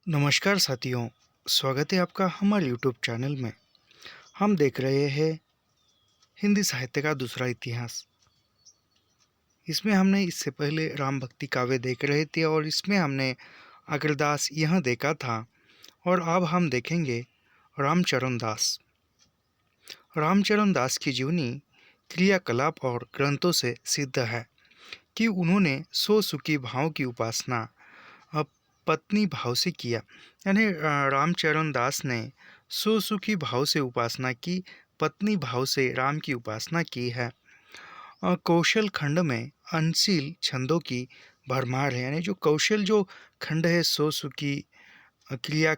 नमस्कार साथियों, स्वागत है आपका हमारे यूट्यूब चैनल में। हम देख रहे हैं हिंदी साहित्य का दूसरा इतिहास। इसमें हमने इससे पहले राम भक्ति काव्य देख रहे थे और इसमें हमने अग्रदास यह देखा था और अब हम देखेंगे रामचरण दास। रामचरण दास की जीवनी क्रियाकलाप और ग्रंथों से सिद्ध है कि उन्होंने सो सुखी भाव की उपासना पत्नी भाव से किया। यानी रामचरण दास ने सुसुखी भाव से उपासना की, पत्नी भाव से राम की उपासना की है। कौशल खंड में अनशील छंदों की भरमार है। यानी जो कौशल जो खंड है सुसुखी क्रिया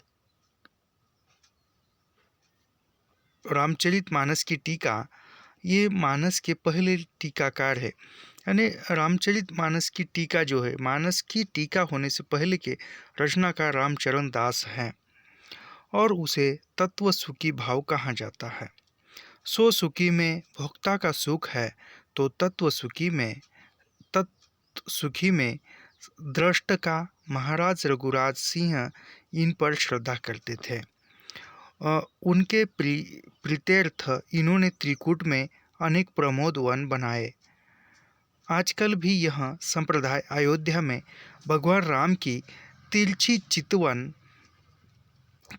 रामचरितमानस की टीका, ये मानस के पहले टीकाकार है। यानी रामचरितमानस की टीका जो है, मानस की टीका होने से पहले के रचनाकार रामचरण दास हैं और उसे तत्व सुखी भाव कहा जाता है। सो सुखी में भोक्ता का सुख है तो तत्व सुखी में दृष्ट का महाराज रघुराज सिंह इन पर श्रद्धा करते थे। उनके प्रीत्यर्थ इन्होंने त्रिकूट में अनेक प्रमोद वन बनाए। आजकल भी यह संप्रदाय अयोध्या में भगवान राम की तिरछी चितवन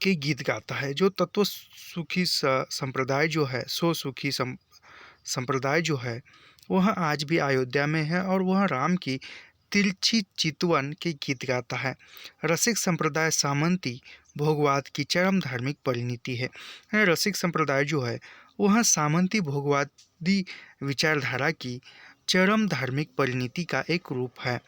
के गीत गाता है। जो तत्व सुखी संप्रदाय जो है, सो सुखी संप्रदाय जो है, वह आज भी अयोध्या में है और वह राम की तिरछी चितवन के गीत गाता है। रसिक संप्रदाय सामंती भोगवाद की चरम धार्मिक परिणति है। रसिक संप्रदाय जो है वह सामंती भोगवादी विचारधारा की चरम धार्मिक परिणति का एक रूप है।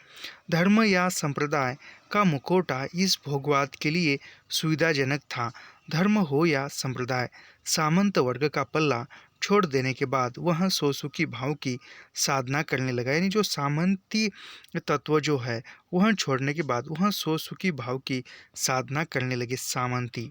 धर्म या संप्रदाय का मुखौटा इस भोगवाद के लिए सुविधाजनक था। धर्म हो या संप्रदाय, सामंत वर्ग का पल्ला छोड़ देने के बाद वह सोसुखी भाव की साधना करने लगा। यानी जो सामंती तत्व जो है वह छोड़ने के बाद वह सोसुखी भाव की साधना करने लगे। सामंती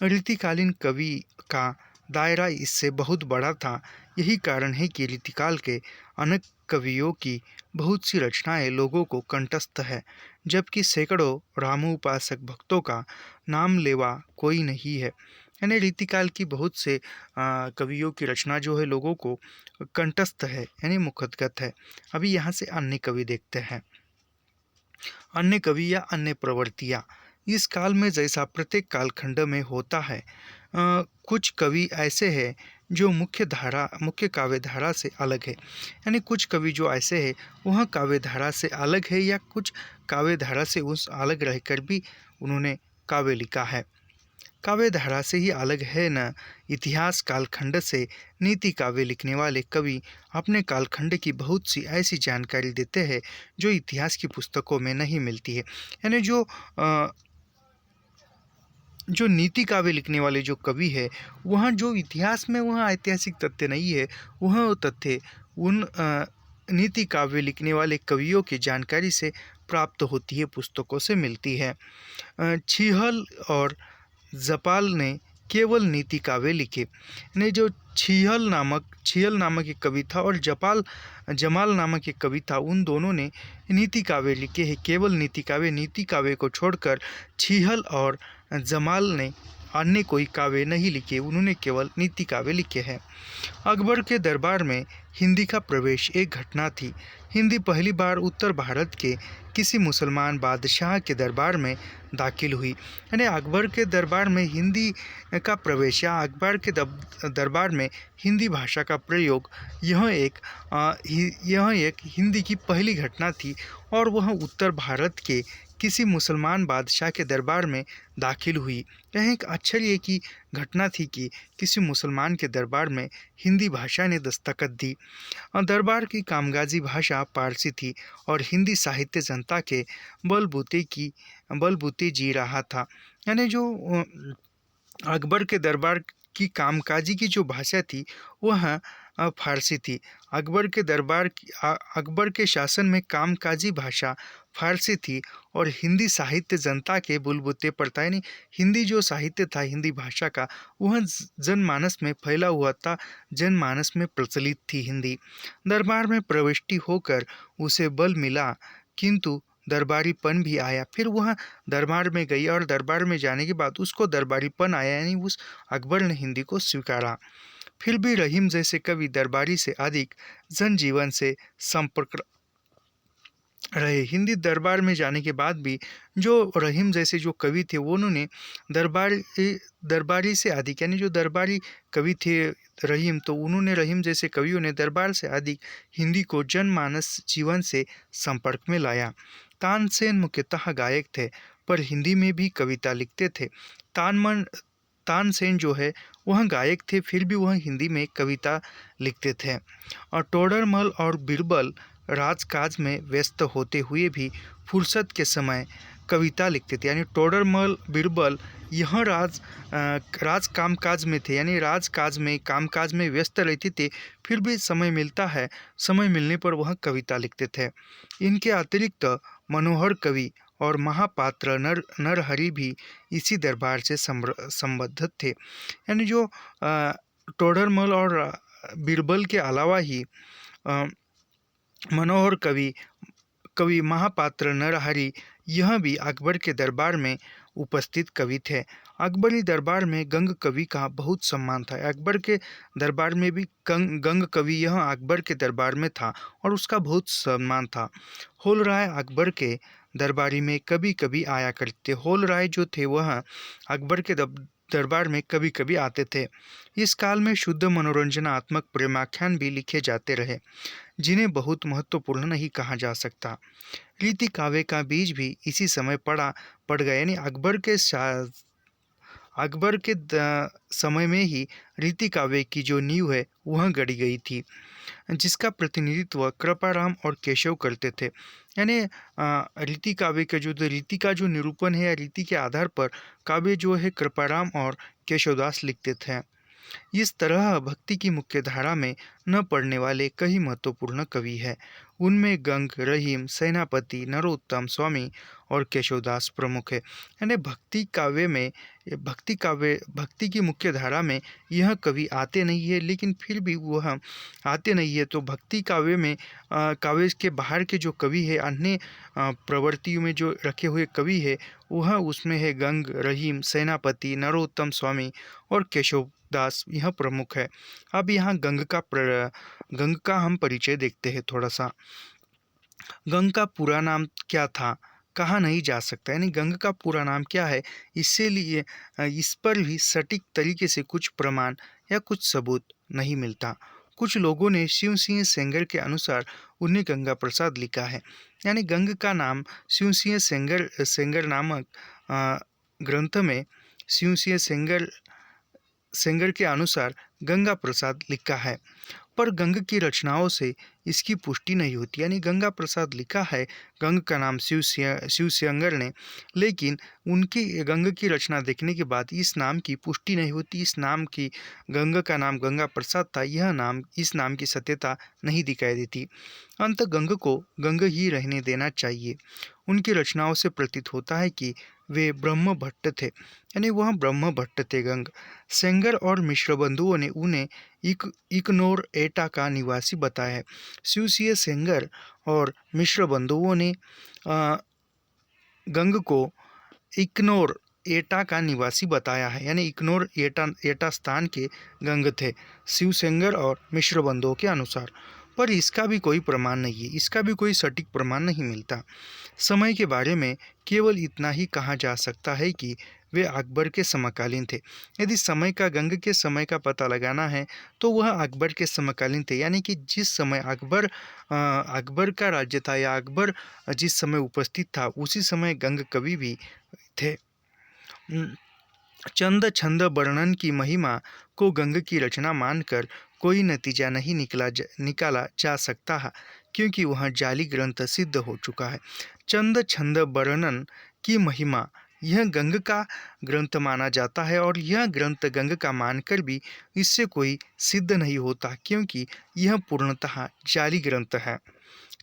रीतिकालीन कवि का दायरा इससे बहुत बड़ा था। यही कारण है कि रीतिकाल के अनेक कवियों की बहुत सी रचनाएं लोगों को कंठस्थ है, जबकि सैकड़ों रामोपासक भक्तों का नाम लेवा कोई नहीं है। यानी रीतिकाल की बहुत से कवियों की रचना जो है लोगों को कंठस्थ है, यानी मुखगत है। अभी यहाँ से अन्य कवि देखते हैं। अन्य कवि या अन्य प्रवृत्तियाँ इस काल में जैसा प्रत्येक कालखंड में होता है। कुछ कवि ऐसे हैं जो मुख्य काव्य धारा से अलग है। यानी कुछ कवि जो ऐसे हैं वह काव्य धारा से अलग है या कुछ काव्य धारा से उस अलग रहकर भी उन्होंने काव्य लिखा है। काव्य धारा से ही अलग है न इतिहास कालखंड से। नीति काव्य लिखने वाले कवि अपने कालखंड की बहुत सी ऐसी जानकारी देते हैं जो इतिहास की पुस्तकों में नहीं मिलती है। यानी जो नीति काव्य लिखने वाले जो कवि है वह जो इतिहास में वह ऐतिहासिक तथ्य नहीं है, वह तथ्य उन नीति काव्य लिखने वाले कवियों की जानकारी से प्राप्त होती है, पुस्तकों से मिलती है। छिहल और जपाल ने केवल नीति काव्य लिखे। ने जो छिहल नामक एक कवि था और जमाल नामक एक कवि था, उन दोनों ने नीति काव्य लिखे हैं, केवल नीति काव्य। नीति काव्य को छोड़कर छिहल और जमाल ने अन्य कोई काव्य नहीं लिखे, उन्होंने केवल नीति काव्य लिखे हैं। अकबर के दरबार में हिंदी का प्रवेश एक घटना थी। हिंदी पहली बार उत्तर भारत के किसी मुसलमान बादशाह के दरबार में दाखिल हुई। यानी अकबर के दरबार में हिंदी का प्रवेश या अकबर के दरबार में हिंदी भाषा का प्रयोग, यह एक हिंदी की पहली घटना थी और वह उत्तर भारत के किसी मुसलमान बादशाह के दरबार में दाखिल हुई। यह एक आश्चर्य की घटना थी कि किसी मुसलमान के दरबार में हिंदी भाषा ने दस्तखत दी। दरबार की कामकाजी भाषा पारसी थी और हिंदी साहित्य जनता के बलबूते जी रहा था। यानी जो अकबर के दरबार की कामकाजी की जो भाषा थी वह फारसी थी। अकबर के शासन में कामकाजी भाषा फारसी थी और हिंदी साहित्य जनता के बुलबुते पर था। यानी हिंदी जो साहित्य था हिंदी भाषा का, वह जनमानस में फैला हुआ था, जनमानस में प्रचलित थी हिंदी। दरबार में प्रविष्टि होकर उसे बल मिला, किंतु दरबारीपन भी आया। फिर वह दरबार में गई और दरबार में जाने के बाद उसको दरबारीपन आया, यानी उस अकबर ने हिंदी को स्वीकारा। फिर भी रहीम जैसे कवि दरबारी से अधिक जनजीवन से संपर्क रहे। हिंदी दरबार में जाने के बाद भी जो रहीम जैसे जो कवि थे वो उन्होंने दरबारी से अधिक, यानी जो दरबारी कवि थे रहीम, तो उन्होंने रहीम जैसे कवियों ने दरबार से अधिक हिंदी को जनमानस जीवन से संपर्क में लाया। तानसेन मुख्यतः गायक थे पर हिंदी में भी कविता लिखते थे। तानसेन जो है वह गायक थे, फिर भी वह हिंदी में कविता लिखते थे। और टोडरमल और बीरबल राजकाज में व्यस्त होते हुए भी फुर्सत के समय कविता लिखते थे। यानी टोडरमल बीरबल यह राज कामकाज में थे, यानी राजकाज में कामकाज में व्यस्त रहते थे, फिर भी समय मिलता है, समय मिलने पर वह कविता लिखते थे। इनके अतिरिक्त मनोहर कवि और महापात्र नरहरि भी इसी दरबार से संबद्ध थे। यानी जो टोडरमल और बीरबल के अलावा ही मनोहर कवि महापात्र नरहरि यह भी अकबर के दरबार में उपस्थित कवि थे। अकबरी दरबार में गंग कवि का बहुत सम्मान था। अकबर के दरबार में भी गंग कवि यह अकबर के दरबार में था और उसका बहुत सम्मान था। होल राय अकबर के दरबारी में कभी कभी आया करते। होल राय जो थे वह अकबर के दरबार में कभी कभी आते थे। इस काल में शुद्ध मनोरंजनात्मक प्रेमाख्यान भी लिखे जाते रहे, जिन्हें बहुत महत्वपूर्ण नहीं कहा जा सकता। रीति काव्य का बीज भी इसी समय पड़ गया, यानी अकबर के समय में ही रीति काव्य की जो नींव है वह गढ़ी गई थी, जिसका प्रतिनिधित्व कृपाराम और केशव करते थे। यानी रीति काव्य का रीति का जो निरूपण है या रीति के आधार पर काव्य जो है कृपाराम और केशवदास लिखते थे। इस तरह भक्ति की मुख्य धारा में न पड़ने वाले कई महत्वपूर्ण कवि हैं। उनमें गंग, रहीम, सेनापति, नरोत्तम स्वामी और केशवदास प्रमुख है। यानी भक्ति की मुख्य धारा में यह कवि आते नहीं है, लेकिन फिर भी वह आते नहीं है तो भक्ति काव्य में काव्य के बाहर के जो कवि है, अन्य प्रवृत्तियों में जो रखे हुए कवि है वह उसमें है गंग, रहीम, सेनापति, नरोत्तम स्वामी और केशव दास, यह प्रमुख है। अब यहाँ गंग का हम परिचय देखते हैं थोड़ा सा। गंग का पूरा नाम क्या था कहा नहीं जा सकता, यानी गंग का पूरा नाम क्या है इसीलिए इस पर भी सटीक तरीके से कुछ प्रमाण या कुछ सबूत नहीं मिलता। कुछ लोगों ने शिव सिंह सेंगर के अनुसार उन्हें गंगा प्रसाद लिखा है। यानी गंग का नाम शिव सिंह सेंगर नामक ग्रंथ में शिव सिंह सेंगर के अनुसार गंगा प्रसाद लिखा है, पर गंग की रचनाओं से इसकी पुष्टि नहीं होती। यानी गंगा प्रसाद लिखा है गंग का नाम शिव सेंगर ने, लेकिन उनकी गंग की रचना देखने के बाद इस नाम की पुष्टि नहीं होती। इस नाम की गंग का नाम गंगा प्रसाद था, इस नाम की सत्यता नहीं दिखाई देती। अंत गंग को गंग ही रहने देना चाहिए। उनकी रचनाओं से प्रतीत होता है कि वे ब्रह्म भट्ट थे, यानी वह ब्रह्म भट्ट थे गंग। सेंगर और मिश्र बंधुओं ने उन्हें इकनौर एटा का निवासी बताया है। शिवसिंह सेंगर और मिश्र बंधुओं ने गंग को इकनौर एटा का निवासी बताया है, यानी इकनौर एटा स्थान के गंग थे शिव सेंगर और मिश्र बंधुओं के अनुसार। पर इसका भी कोई प्रमाण नहीं है, इसका भी कोई सटीक प्रमाण नहीं मिलता। समय के बारे में केवल इतना ही कहा जा सकता है कि वे अकबर के समकालीन थे। यदि समय का गंग के समय का पता लगाना है तो वह अकबर के समकालीन थे, यानी कि जिस समय अकबर का राज्य था या अकबर जिस समय उपस्थित था उसी समय गंग कवि भी थे। चंद छंद वर्णन की महिमा को गंग की रचना मानकर कोई नतीजा नहीं निकाला जा सकता है, क्योंकि वह जाली ग्रंथ सिद्ध हो चुका है। चंद छंद वर्णन की महिमा यह गंग का ग्रंथ माना जाता है और यह ग्रंथ गंग का मानकर भी इससे कोई सिद्ध नहीं होता, क्योंकि यह पूर्णतः जाली ग्रंथ है।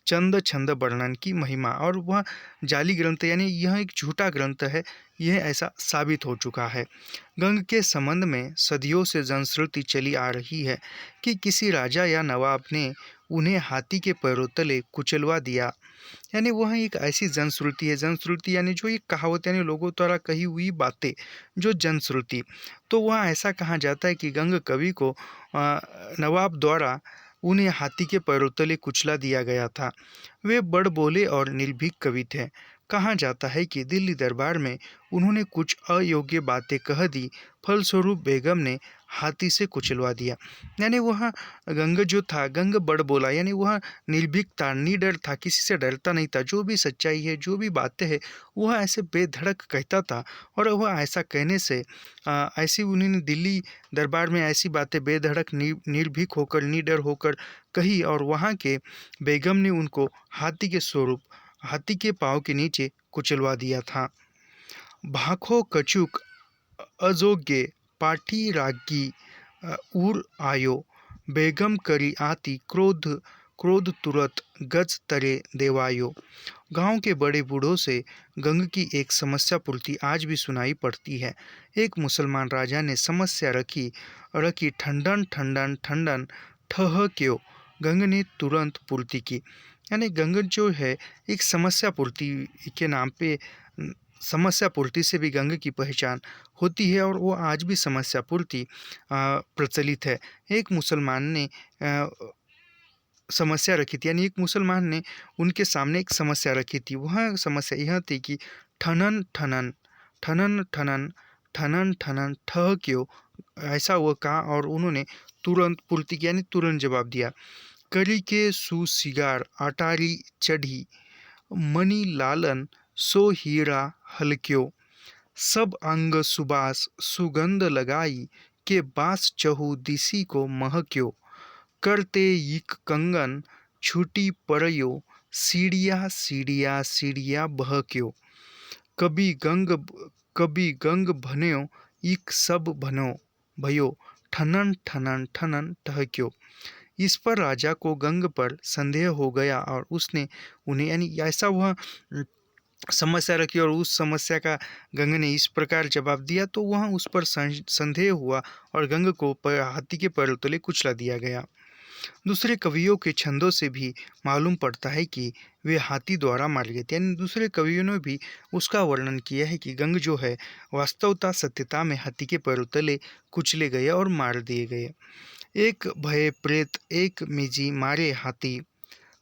चंद छंद वर्णन की महिमा और वह जाली ग्रंथ, यानी यह एक झूठा ग्रंथ है, यह ऐसा साबित हो चुका है। गंग के संबंध में सदियों से जनश्रुति चली आ रही है कि किसी राजा या नवाब ने उन्हें हाथी के पैरों तले कुचलवा दिया। यानी वह एक ऐसी जनश्रुति है, जनश्रुति यानी जो ये कहावत यानी लोगों द्वारा कही हुई बातें, जो जनश्रुति। तो वहाँ ऐसा कहा जाता है कि गंग कवि को नवाब द्वारा उन्हें हाथी के पैरों तले कुचला दिया गया था। वे बड़ बोले और निर्भीक कवि थे। कहा जाता है कि दिल्ली दरबार में उन्होंने कुछ अयोग्य बातें कह दी, फलस्वरूप बेगम ने हाथी से कुचलवा दिया। यानी वह गंग जो था, गंग बड़ बोला, यानी वह निर्भीक था, निडर था, किसी से डरता नहीं था। जो भी सच्चाई है, जो भी बातें हैं, वह ऐसे बेधड़क कहता था। और वह ऐसा कहने से ऐसी उन्होंने दिल्ली दरबार में ऐसी बातें बेधड़क निर्भीक होकर, निडर होकर कही, और वहाँ के बेगम ने उनको हाथी के स्वरूप, हाथी के पाँव के नीचे कुचलवा दिया था। भाखो कचुक अजोग्य पाठी रागी उर आयो, बेगम करी आती क्रोध, क्रोध तुरत गज तरे देवायो। गांव के बड़े बूढ़ों से गंग की एक समस्या पूर्ति आज भी सुनाई पड़ती है। एक मुसलमान राजा ने समस्या रखी रखी ठंडन ठंडन ठंडन ठह क्यों। गंग ने तुरंत पूर्ति की। यानी गंग जो है एक समस्या पूर्ति के नाम पे, समस्या पूर्ति से भी गंग की पहचान होती है, और वो आज भी समस्या पूर्ति प्रचलित है। एक मुसलमान ने समस्या रखी थी, यानी एक मुसलमान ने उनके सामने एक समस्या रखी थी। वह समस्या यह थी कि ठनन ठनन ठनन ठनन ठनन ठनन ठह क्यों, ऐसा वो कहा, और उन्होंने तुरंत पूर्ति की, यानी तुरंत जवाब दिया। करी के सुसिगार अटारी चढ़ी, मणि लालन सो हीरा हलक्यो। सब अंग सुबास सुगंध लगाई, के बास चहु दिसी को महक्यो। करते यिक कंगन छूटी परयो, सीढ़िया सीढ़िया सीढ़िया बहक्यो। कभी गंग भन्यो, इक सब भनो भयो, ठनन ठनन ठनन ठहक्यो। इस पर राजा को गंग पर संदेह हो गया, और उसने उन्हें, यानी ऐसा वह समस्या रखी और उस समस्या का गंग ने इस प्रकार जवाब दिया, तो वह उस पर संदेह हुआ और गंग को हाथी के पैरों तले कुचला दिया गया। दूसरे कवियों के छंदों से भी मालूम पड़ता है कि वे हाथी द्वारा मारे गए थे। यानी दूसरे कवियों ने भी उसका वर्णन किया है कि गंग जो है वास्तवता सत्यता में हाथी के पैरों तले कुचले गए और मार दिए गए। एक भय प्रेत एक मिजी मारे हाथी,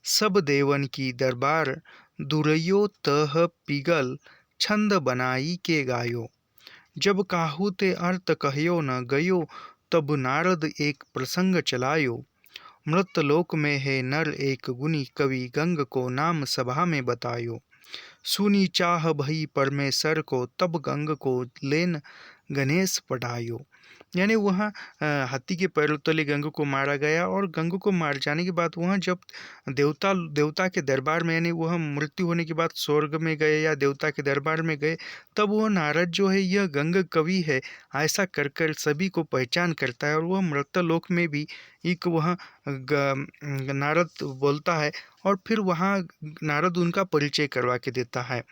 सब देवन की दरबार दुरयो तह पिगल, छंद बनाई के गायो। जब काहू ते अर्थ कह्यो न गयो, तब नारद एक प्रसंग चलायो। मृतलोक में है नर एक गुनी, कवि गंग को नाम सभा में बतायो। सुनी चाह भई परमेश्वर को, तब गंग को लेन गणेश पढ़ायो। यानी वहाँ हाथी के पैरों तले गंग को मारा गया, और गंग को मार जाने के बाद वहाँ जब देवता के दरबार में, यानी वह मृत्यु होने के बाद स्वर्ग में गए या देवता के दरबार में गए, तब वह नारद जो है यह गंग कवि है ऐसा कर कर सभी को पहचान करता है, और वह मृतलोक में भी एक वह नारद बोलता है, और फिर वहाँ नारद उनका परिचय करवा के देता है,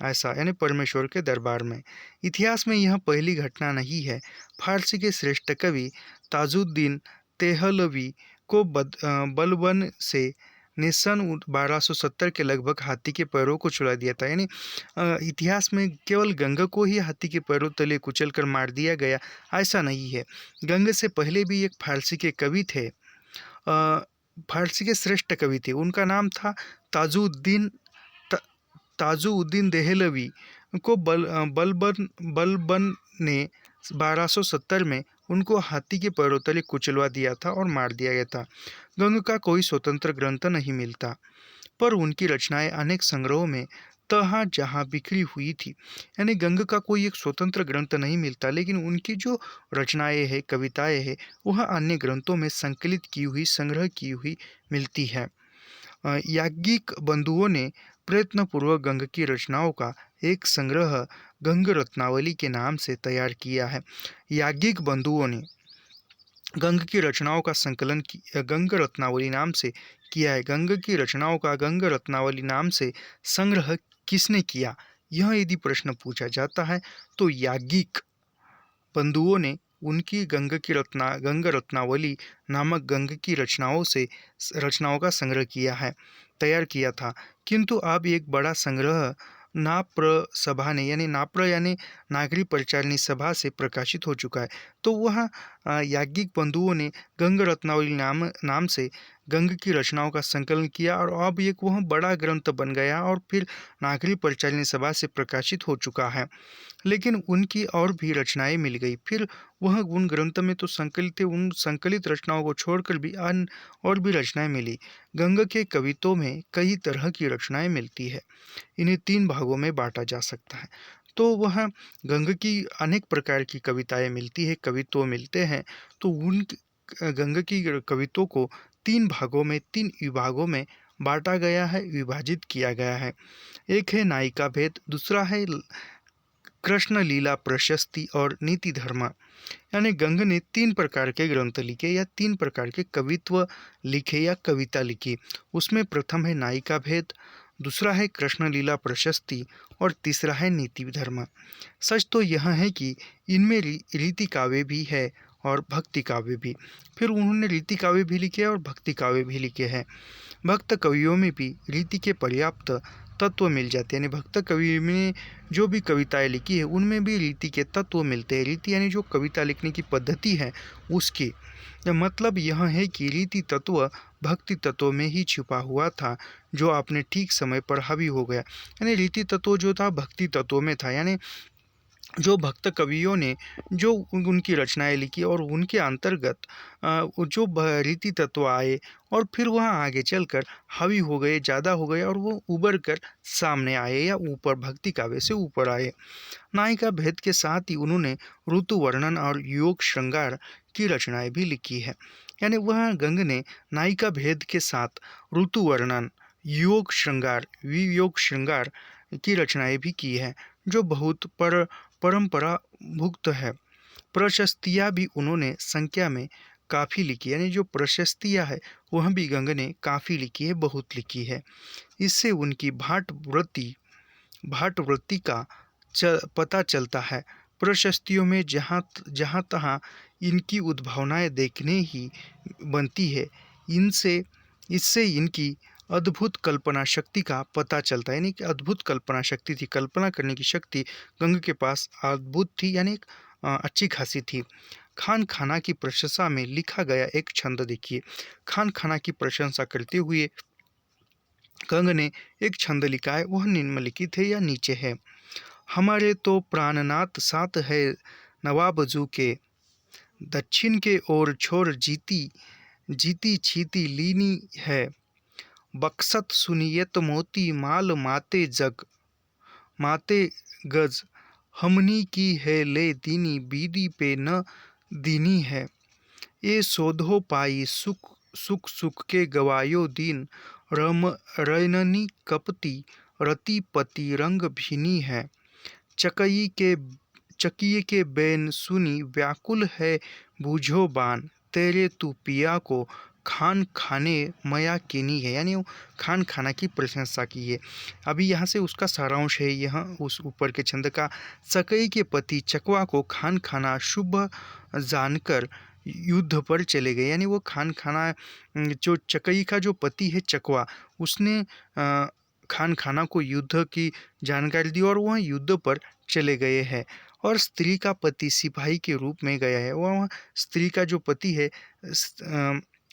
ऐसा, यानी परमेश्वर के दरबार में। इतिहास में यह पहली घटना नहीं है। फारसी के श्रेष्ठ कवि ताजुद्दीन तेहलवी को बलबन से ने सन 1270 के लगभग हाथी के पैरों को छुड़ा दिया था। यानी इतिहास में केवल गंगा को ही हाथी के पैरों तले कुचल कर मार दिया गया ऐसा नहीं है। गंगा से पहले भी एक फारसी के कवि थे, फारसी के श्रेष्ठ कवि थे, उनका नाम था ताजुद्दीन देहलवी को बलबन ने 1270 में उनको हाथी के पैरों तले कुचलवा दिया था और मार दिया गया था। गंग का कोई स्वतंत्र ग्रंथ नहीं मिलता, पर उनकी रचनाएं अनेक संग्रहों में तहाँ जहाँ बिखरी हुई थी। यानी गंग का कोई एक स्वतंत्र ग्रंथ नहीं मिलता, लेकिन उनकी जो रचनाएं हैं, कविताएं हैं, वह अन्य ग्रंथों में संकलित की हुई, संग्रह की हुई मिलती है। याज्ञिक बंधुओं ने प्रयत्नपूर्वक गंग की रचनाओं का एक संग्रह गंग रत्नावली के नाम से तैयार किया है। याज्ञिक बंधुओं ने गंग की रचनाओं का संकलन गंग रत्नावली नाम से किया है। गंग की रचनाओं का गंग रत्नावली नाम से संग्रह किसने किया, यह यदि प्रश्न पूछा जाता है तो याज्ञिक बंधुओं ने उनकी गंग रत्नावली नामक गंग की रचनाओं का संग्रह तैयार किया था। किंतु अब एक बड़ा संग्रह नाप्र सभा ने यानी नागरी परिचालनी सभा से प्रकाशित हो चुका है। तो वह याज्ञिक बंधुओं ने गंग रत्नावली नाम से गंग की रचनाओं का संकलन किया और अब एक वह बड़ा ग्रंथ बन गया और फिर नागरी परिचालनी सभा से प्रकाशित हो चुका है। लेकिन उनकी और भी रचनाएं मिल गई। फिर वह उन ग्रंथ में तो संकलित थे, उन संकलित रचनाओं को छोड़कर भी अन्य और भी रचनाएं मिली। गंग के कवित्वों में कई तरह की रचनाएं मिलती है। इन्हें 3 भागों में बांटा जा सकता है। तो वह गंग की अनेक प्रकार की कविताएं मिलती है, कवित्व मिलते हैं। तो उन गंग की कवित्वों को 3 भागों में, 3 विभागों में बांटा गया है, विभाजित किया गया है। एक है नायिका भेद, दूसरा है कृष्ण लीला प्रशस्ति और नीति धर्म। यानी गंग ने 3 प्रकार के ग्रंथ लिखे या 3 प्रकार के कवित्व लिखे या कविता लिखी। उसमें प्रथम है नायिका भेद, दूसरा है कृष्ण लीला प्रशस्ति और तीसरा है नीति धर्म। सच तो यह है कि इनमें रीति काव्य भी है और भक्ति काव्य भी। फिर उन्होंने रीति काव्य भी लिखे और भक्ति काव्य भी लिखे हैं। भक्त कवियों में भी रीति के पर्याप्त तत्व मिल जाते हैं। यानी भक्त कवि ने जो भी कविताएं लिखी है उनमें भी रीति के तत्व मिलते हैं। रीति यानी जो कविता लिखने की पद्धति है उसकी मतलब यह है कि रीति तत्व भक्ति तत्व में ही छिपा हुआ था, जो आपने ठीक समय पर हावी हो गया। यानी रीति तत्व जो था भक्ति तत्व में था। यानी जो भक्त कवियों ने जो उनकी रचनाएं लिखी और उनके अंतर्गत जो रीति तत्व आए और फिर वह आगे चलकर हावी हो गए, ज़्यादा हो गए और वो उभर कर सामने आए या ऊपर भक्ति काव्य से ऊपर आए। नायिका भेद के साथ ही उन्होंने ऋतु वर्णन और योग श्रृंगार की रचनाएं भी लिखी है। यानी वह गंग ने नायिका भेद के साथ ऋतु वर्णन, योग श्रृंगार, वियोग श्रृंगार की रचनाएं भी की है, जो बहुत परंपरा भुक्त है। प्रशस्तियाँ भी उन्होंने संख्या में काफ़ी लिखी। यानी जो प्रशस्तियाँ है वह भी गंग ने काफ़ी लिखी है, बहुत लिखी है। इससे उनकी भाट वृत्ति का पता चलता है। प्रशस्तियों में जहाँ तहाँ इनकी उद्भावनाएं देखने ही बनती है। इससे इनकी अद्भुत कल्पना शक्ति का पता चलता है। यानी कि अद्भुत कल्पना शक्ति थी, कल्पना करने की शक्ति गंग के पास अद्भुत थी, यानी अच्छी खासी थी। खान खाना की प्रशंसा में लिखा गया एक छंद देखिए। खान खाना की प्रशंसा करते हुए गंग ने एक छंद लिखा है, वह निम्नलिखित है या नीचे है। हमारे तो प्राणनाथ साथ है नवाबजू के, दक्षिण के ओर छोर जीती छीती लीनी है। बक्सत सुनियत मोती माल माते गज, हमनी की है ले दीनी बीदी पे न दीनी है। ये सोधो पाई सुख के गवायो दिन, रैननी कपती रति पति रंग भिनी है। चकिए के बैन सुनी व्याकुल है बूझो बान, तेरे तू पिया को खान खाने मया कीनी है। यानी खान खाना की प्रशंसा की है। अभी यहाँ से उसका सारांश है, यह उस ऊपर के छंद का। सकई के पति चकवा को खान खाना शुभ जानकर युद्ध पर चले गए। यानी वो खान खाना, जो चकई का जो पति है चकवा, उसने खान खाना को युद्ध की जानकारी दी और वह युद्ध पर चले गए हैं। और स्त्री का पति सिपाही के रूप में गया है, वह स्त्री का जो पति है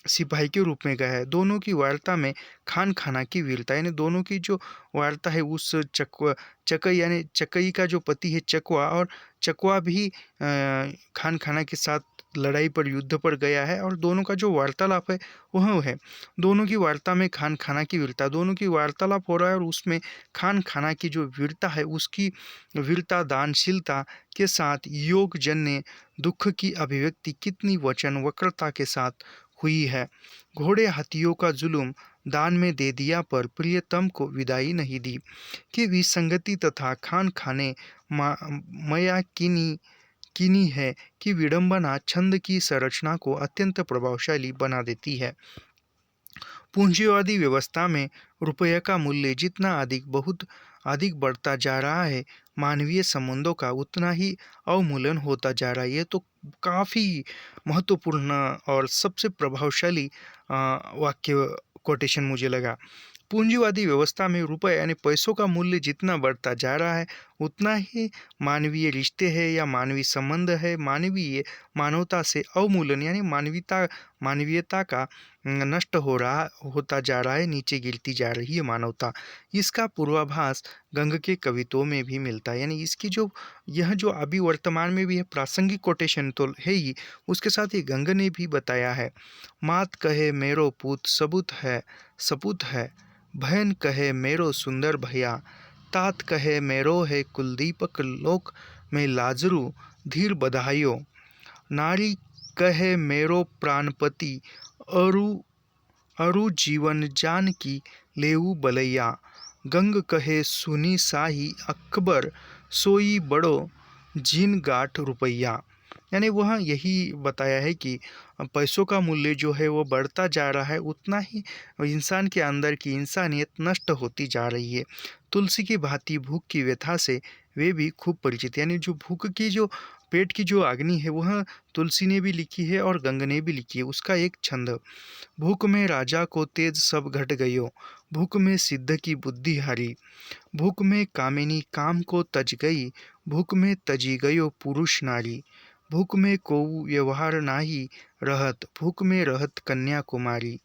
सिपाही के रूप में गया है। दोनों की वार्ता में खान खाना की वीरता, यानी दोनों की जो वार्ता है उस चकई यानी चकई का जो पति है चकवा, और चकवा भी खान खाना के साथ लड़ाई पर युद्ध पर गया है। और दोनों का जो वार्तालाप है वह है, दोनों की वार्ता में खान खाना की वीरता, दोनों की वार्तालाप हो रहा है और उसमें खान खाना की जो वीरता है उसकी वीरता दानशीलता के साथ योग जन्य दुख की अभिव्यक्ति कितनी वचन वक्रता के साथ हुई है। घोड़े हाथियों का जुलूम दान में दे दिया पर प्रियतम को विदाई नहीं दी, कि विसंगति तथा खान खाने मया कीनी है कि विडंबना छंद की संरचना को अत्यंत प्रभावशाली बना देती है। पूंजीवादी व्यवस्था में रुपये का मूल्य जितना अधिक बहुत अधिक बढ़ता जा रहा है, मानवीय संबंधों का उतना ही अवमूल्यन होता जा रहा है। ये तो काफ़ी महत्वपूर्ण और सबसे प्रभावशाली वाक्य कोटेशन मुझे लगा। पूंजीवादी व्यवस्था में रुपए यानी पैसों का मूल्य जितना बढ़ता जा रहा है, उतना ही मानवीय रिश्ते हैं या मानवीय संबंध है, मानवता से अवमूल्यन यानी मानवीयता का नष्ट होता जा रहा है, नीचे गिरती जा रही है मानवता। इसका पूर्वाभास गंग के कवित्वों में भी मिलता है। यानी इसकी जो यह जो अभी वर्तमान में भी है, प्रासंगिक कोटेशन तो है ही, उसके साथ ही गंग ने भी बताया है। मात कहे मेरो पूत सपूत है, बहन कहे मेरो सुंदर भैया, तात कहे मेरो है कुलदीपक, लोक में लाजरू धीर बधाइयो, नारी कहे मेरो प्राणपति, अरु अरु जीवन जान की लेऊ बलैया, गंग कहे सुनी साही अकबर, सोई बड़ो जिन गाठ रुपैया। यानी वह यही बताया है कि पैसों का मूल्य जो है वो बढ़ता जा रहा है, उतना ही इंसान के अंदर की इंसानियत नष्ट होती जा रही है। तुलसी की भांति भूख की व्यथा से वे भी खूब परिचित। यानी जो भूख की जो पेट की जो अग्नि है, वह तुलसी ने भी लिखी है और गंग ने भी लिखी है। उसका एक छंद, भूख में राजा को तेज सब घट गयो, भूख में सिद्ध की बुद्धि हारी, भूख में कामिनी काम को तज गई, भूख में तजी गयो पुरुष नारी, भूख में कोऊ व्यवहार नाही रहत, भूख में रहत कन्या कुमारी,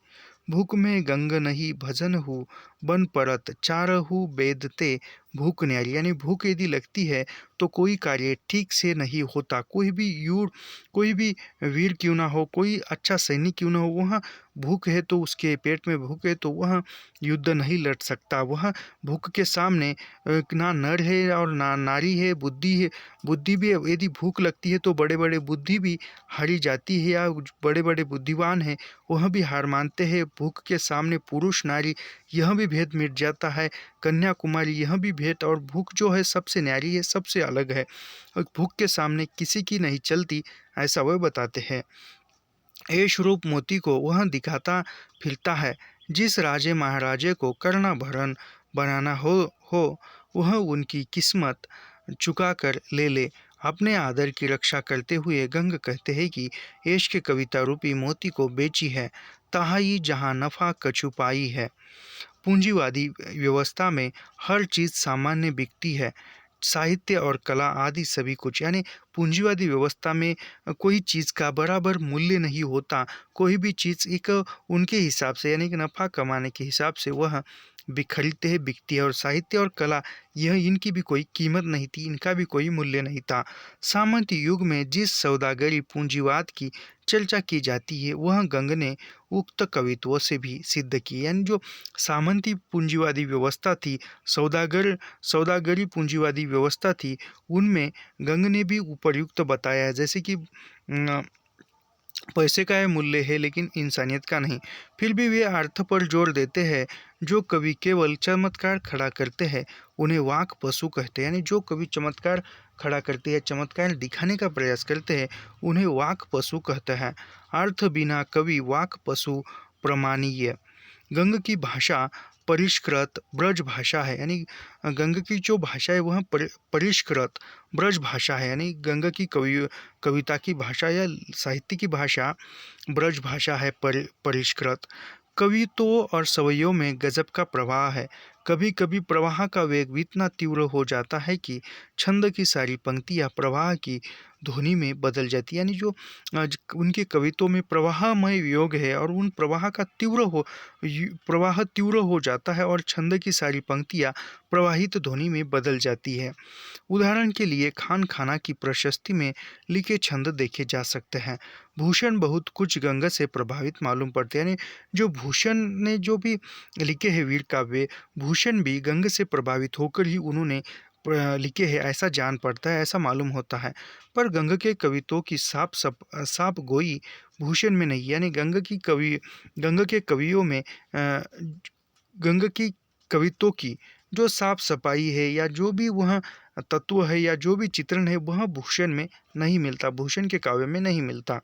भूख में गंग नहीं भजन हु बन परत, चारहु बेदते भूख न्यारी। यानी भूख यदि लगती है तो कोई कार्य ठीक से नहीं होता। कोई भी वीर क्यों ना हो, कोई अच्छा सैनिक क्यों ना हो, वह भूख है तो उसके पेट में भूख है तो वह युद्ध नहीं लड़ सकता। वह भूख के सामने ना नर है और ना नारी है, बुद्धि है। बुद्धि भी यदि भूख लगती है तो बड़े बड़े बुद्धि भी हारी जाती है, या बड़े बड़े बुद्धिमान हैं वह भी हार मानते हैं। भूख के सामने पुरुष नारी यह भी भेद मिट जाता है, कन्याकुमारी यह भी भेद, और भूख जो है सबसे न्यारी है, सबसे अलग है, और भूख के सामने किसी की नहीं चलती, ऐसा वह बताते हैं। ऐश रूप मोती को वह दिखाता फिरता है, जिस राजे महाराजे को कर्ण भरण बनाना हो वह उनकी किस्मत चुका कर ले ले। अपने आदर की रक्षा करते हुए गंग कहते हैं कि ऐश के कविता रूपी मोती को बेची है, ताहाई जहाँ नफा कछु पाई है। पूंजीवादी व्यवस्था में हर चीज़ सामान्य बिकती है, साहित्य और कला आदि सभी कुछ। यानी पूंजीवादी व्यवस्था में कोई चीज़ का बराबर मूल्य नहीं होता। कोई भी चीज़ एक उनके हिसाब से यानी कि नफ़ा कमाने के हिसाब से वह खरीदते हैं, बिकती है। और साहित्य और कला यह इनकी भी कोई कीमत नहीं थी, इनका भी कोई मूल्य नहीं था। सामंत युग में जिस सौदागरी पूंजीवाद की चर्चा की जाती है वह गंग ने उक्त कवित्वों से भी सिद्ध की। यानी जो सामंती पूंजीवादी व्यवस्था थी, सौदागरी पूंजीवादी व्यवस्था थी, उनमें गंग ने भी उपर्युक्त बताया है। जैसे कि पैसे का यह मूल्य है लेकिन इंसानियत का नहीं। फिर भी वे अर्थ पर जोर देते हैं। जो कवि केवल चमत्कार खड़ा करते हैं उन्हें वाक पशु कहते हैं। यानी जो कवि चमत्कार खड़ा करते हैं, चमत्कार दिखाने का प्रयास करते हैं, उन्हें वाक पशु कहते हैं। अर्थ बिना कवि वाक पशु प्रमाणीय। गंग की भाषा परिष्कृत ब्रज भाषा है। यानी गंग की जो भाषा है वह परिष्कृत ब्रज भाषा है। यानी गंग की कविता की भाषा या साहित्य की भाषा ब्रज भाषा है, परिष्कृत। कवित्वों और सवैयों में गजब का प्रवाह है। कभी कभी प्रवाह का वेग इतना तीव्र हो जाता है कि छंद की सारी पंक्तियाँ प्रवाह की ध्वनि में बदल जाती है। यानी जो उनके कवित्वों में प्रवाहमय योग है और उन प्रवाह तीव्र हो जाता है और छंद की सारी पंक्तियाँ प्रवाहित ध्वनि में बदल जाती है। उदाहरण के लिए खान खाना की प्रशस्ति में लिखे छंद देखे जा सकते हैं। भूषण बहुत कुछ गंगा से प्रभावित मालूम पड़ते हैं। यानी जो भूषण ने जो भी लिखे हैं वीर काव्य, भूषण भी गंगा से प्रभावित होकर ही उन्होंने लिखे हैं, ऐसा जान पड़ता है, ऐसा मालूम होता है। पर गंगा के कवित्वों की साप गोई भूषण में नहीं। यानी गंगा के कवियों में गंगा की कवित्वों की जो साफ सफाई है या जो भी वह तत्व है या जो भी चित्रण है वह भूषण में नहीं मिलता, भूषण के काव्य में नहीं मिलता।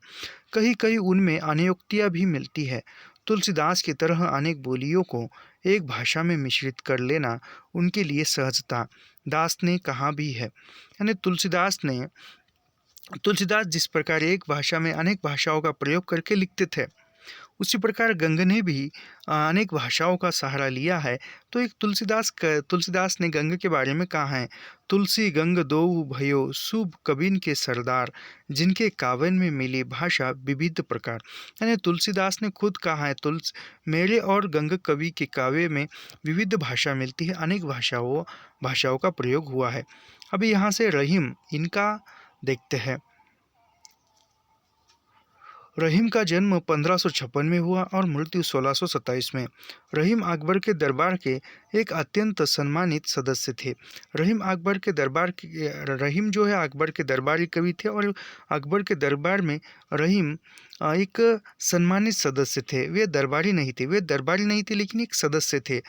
कहीं कहीं उनमें अनयोक्तियाँ भी मिलती है। तुलसीदास की तरह अनेक बोलियों को एक भाषा में मिश्रित कर लेना उनके लिए सहजता दास ने कहा भी है। यानी तुलसीदास जिस प्रकार एक भाषा में अनेक भाषाओं का प्रयोग करके लिखते थे, उसी प्रकार गंग ने भी अनेक भाषाओं का सहारा लिया है। तो एक तुलसीदास ने गंग के बारे में कहा है, तुलसी गंग दोऊ भयो शुभ कबीन के सरदार, जिनके काव्य में मिली भाषा विविध प्रकार। यानी तुलसीदास ने खुद कहा है, मेरे और गंग कवि के काव्य में विविध भाषा मिलती है, अनेक भाषाओं का प्रयोग हुआ है। अभी यहाँ से रहीम इनका देखते हैं। रहीम का जन्म 1556 में हुआ और मृत्यु 1627 में। रहीम अकबर के दरबार के एक अत्यंत सम्मानित सदस्य थे। रहीम जो है अकबर के दरबारी कवि थे और अकबर के दरबार में रहीम एक सम्मानित सदस्य थे। वे दरबारी नहीं थे लेकिन एक सदस्य थे।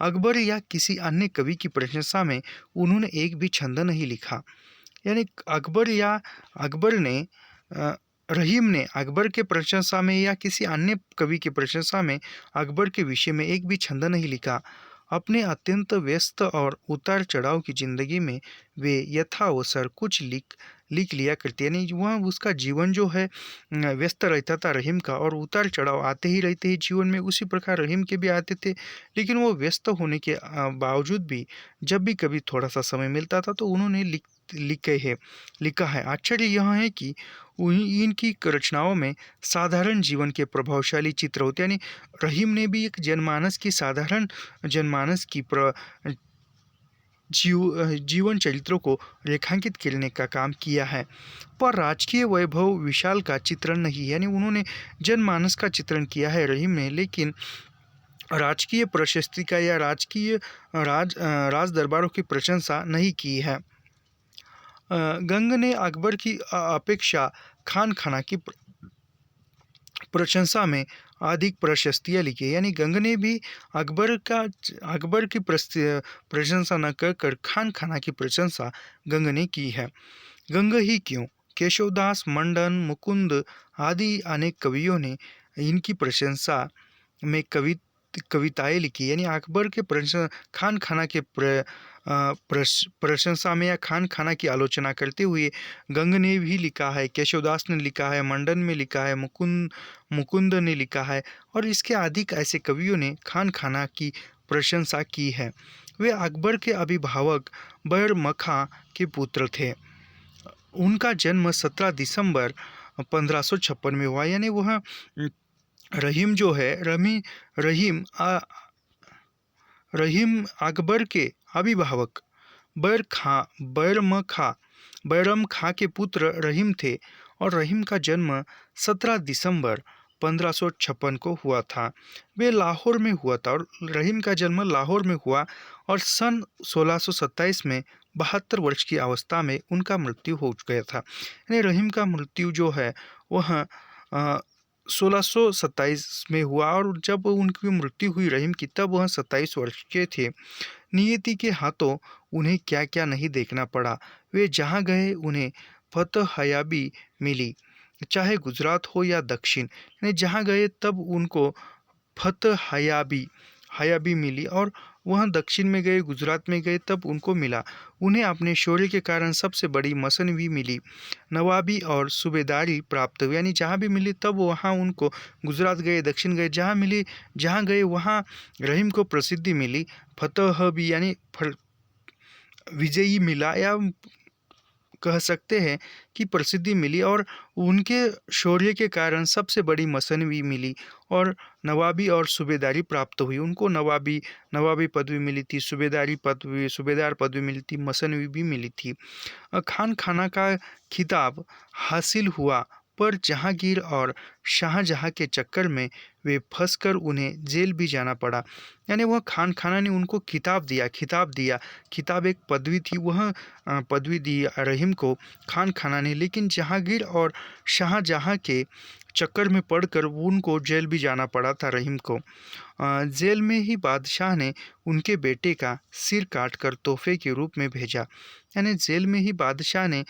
अकबर या किसी अन्य कवि की प्रशंसा में उन्होंने एक भी छंद नहीं लिखा। यानी रहीम ने अकबर के प्रशंसा में या किसी अन्य कवि की प्रशंसा में अकबर के विषय में एक भी छंद नहीं लिखा। अपने अत्यंत व्यस्त और उतार चढ़ाव की जिंदगी में वे यथावसर कुछ लिख लिया करते, यानी वह उसका जीवन जो है व्यस्त रहता था रहीम का, और उतार चढ़ाव आते ही रहते हैं जीवन में। उसी प्रकार रहीम के भी आते थे, लेकिन वो व्यस्त होने के बावजूद भी जब भी कभी थोड़ा सा समय मिलता था तो उन्होंने लिखा है। आश्चर्य यह है कि इनकी रचनाओं में साधारण जीवन के प्रभावशाली चित्र होते, यानी रहीम ने भी एक साधारण जनमानस की जीवन चरित्रों को रेखांकित करने का काम किया है, पर राजकीय वैभव विशाल का चित्रण नहीं। यानी उन्होंने जनमानस का चित्रण किया है रहीम ने, लेकिन राजकीय प्रशस्ति का या राज दरबारों की प्रशंसा नहीं की है। गंग ने अकबर की अपेक्षा खान खाना की प्रशंसा में अधिक प्रशस्तियाँ लिखी। यानी गंग ने भी अकबर की प्रशंसा न कर खान खाना की प्रशंसा गंग ने की है। गंग ही क्यों, केशवदास, मंडन, मुकुंद आदि अनेक कवियों ने इनकी प्रशंसा में कविताएं लिखी। यानी अकबर के खान खाना के प्रशंसा में या खान खाना की आलोचना करते हुए गंग ने भी लिखा है, केशवदास ने लिखा है, मंडन में लिखा है, मुकुंद ने लिखा है, और इसके अधिक ऐसे कवियों ने खान खाना की प्रशंसा की है। वे अकबर के अभिभावक बैरमखा के पुत्र थे। उनका जन्म 17 दिसंबर 1556 में हुआ। यानी वह रहीम जो है रहीम अकबर के अभिभावक बैरम खां के पुत्र रहीम थे, और रहीम का जन्म 17 दिसंबर 1556 को हुआ था। वे लाहौर में हुआ था, और रहीम का जन्म लाहौर में हुआ, और सन 1627 में 72 वर्ष की अवस्था में उनका मृत्यु हो गया था। यानी रहीम का मृत्यु जो है वह 1627 में हुआ, और जब उनकी मृत्यु हुई रहीम की तब वह 27 वर्ष के थे। नियति के हाथों उन्हें क्या क्या नहीं देखना पड़ा। वे जहाँ गए उन्हें फतहयाबी मिली, चाहे गुजरात हो या दक्षिण। यानी जहाँ गए तब उनको फतहयाबी मिली, और वह दक्षिण में गए, गुजरात में गए तब उनको मिला। उन्हें अपने शौर्य के कारण सबसे बड़ी मसन भी मिली, नवाबी और सूबेदारी प्राप्त हुई। यानी जहाँ भी मिली तब वहाँ उनको, गुजरात गए, दक्षिण गए, जहाँ गए वहाँ रहीम को प्रसिद्धि मिली। फतह भी यानी विजयी मिला, या कह सकते हैं कि प्रसिद्धि मिली, और उनके शौर्य के कारण सबसे बड़ी मसन भी मिली, और नवाबी और सूबेदारी प्राप्त हुई। उनको नवाबी पदवी मिली थी, सूबेदार पदवी मिली थी, मसनवी भी मिली थी। खान खाना का खिताब हासिल हुआ, पर जहांगीर और शाहजहां के चक्कर में वे फंसकर उन्हें जेल भी जाना पड़ा। यानी वह खान खाना ने उनको खिताब दिया। खिताब एक पदवी थी, वह पदवी दी रहीम को खान खाना ने, लेकिन जहांगीर और शाहजहां के चक्कर में पड़कर उनको जेल भी जाना पड़ा था रहीम को। जेल में ही बादशाह ने उनके बेटे का सिर काटकर तोहफे के रूप में भेजा। यानी जेल में ही बादशाह ने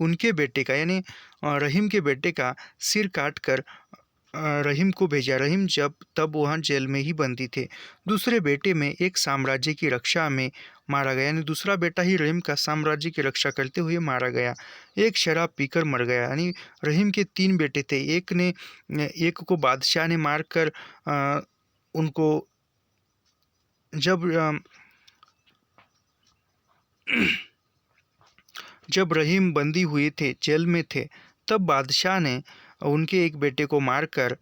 उनके बेटे का, यानी रहीम के बेटे का सिर काटकर रहीम को भेजा। रहीम तब वहाँ जेल में ही बंदी थे। दूसरे बेटे में एक साम्राज्य की रक्षा में मारा गया, यानी दूसरा बेटा ही रहीम का साम्राज्य की रक्षा करते हुए मारा गया। एक शराब पीकर मर गया। यानी रहीम के 3 बेटे थे। एक को बादशाह ने मारकर उनको जब रहीम बंदी हुए थे, जेल में थे, तब बादशाह ने उनके एक बेटे को मारकर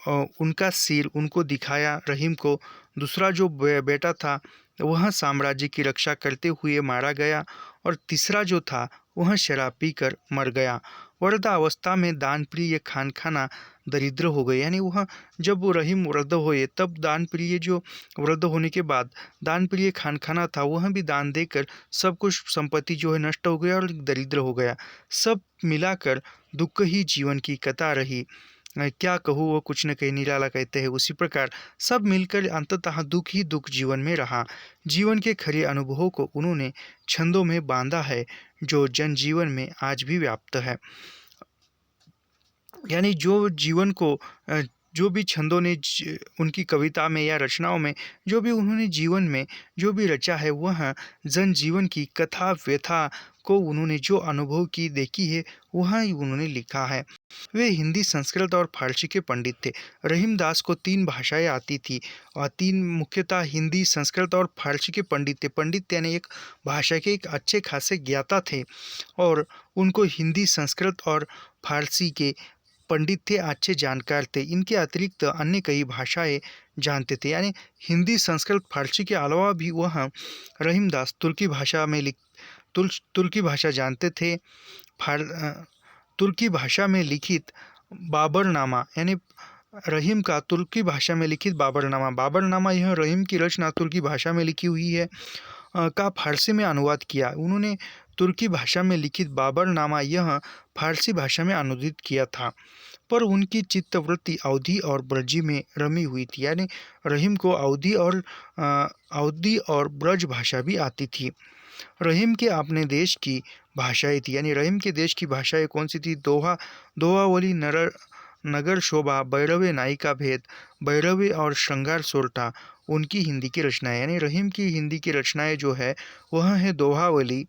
उनका सिर उनको दिखाया रहीम को। दूसरा जो बेटा था वह साम्राज्य की रक्षा करते हुए मारा गया, और तीसरा जो था वह शराब पीकर मर गया। वृद्धावस्था में दान प्रिय खान खाना दरिद्र हो गए। यानी वह जब वो रहीम वृद्ध हुए तब दान प्रिय जो वृद्ध होने के बाद दान प्रिय खान खाना था वह भी दान देकर सब कुछ संपत्ति जो है नष्ट हो गया और दरिद्र हो गया। सब मिलाकर दुख ही जीवन की कथा रही। क्या कहूँ, वो कुछ न कहीं निराला कहते हैं। उसी प्रकार सब मिलकर अंततः दुख ही दुख जीवन में रहा। जीवन के खरे अनुभवों को उन्होंने छंदों में बांधा है, जो जनजीवन में आज भी व्याप्त है। यानी जो जीवन को जो भी छंदों ने उनकी कविता में या रचनाओं में जो भी उन्होंने जीवन में जो भी रचा है, वह जनजीवन की कथा व्यथा को उन्होंने जो अनुभव की देखी है वह ही उन्होंने लिखा है। वे हिंदी, संस्कृत और फारसी के पंडित थे। रहीमदास को 3 भाषाएं आती थी, और 3 मुख्यतः हिंदी, संस्कृत और फारसी के पंडित थे। पंडित यानी एक भाषा के एक अच्छे खासे ज्ञाता थे, और उनको हिंदी, संस्कृत और फारसी के पंडित थे, अच्छे जानकार थे। इनके अतिरिक्त अन्य कई भाषाएं जानते थे। यानी हिंदी, संस्कृत, फारसी के अलावा भी वह रहीमदास तुर्की भाषा जानते थे। तुर्की भाषा में लिखित बाबरनामा, यानी रहीम का तुर्की भाषा में लिखित बाबरनामा यह रहीम की रचना तुर्की भाषा में लिखी हुई है, का फारसी में अनुवाद किया। उन्होंने तुर्की भाषा में लिखित बाबरनामा यह फारसी भाषा में अनुदित किया था, पर उनकी चित्तवृत्ति अवधी और ब्रजी में रमी हुई थी। यानी रहीम को अवधी और ब्रज भाषा भी आती थी। रहीम के अपने देश की भाषाएं थी। यानी रहीम के देश की भाषाएं कौन सी थी? दोहावली, नगर शोभा, भैरवे नायिका भेद, भैरवे और श्रृंगार सोरठा उनकी हिंदी की रचनाएं। यानी रहीम की हिंदी की रचनाएं जो है वह है दोहावली,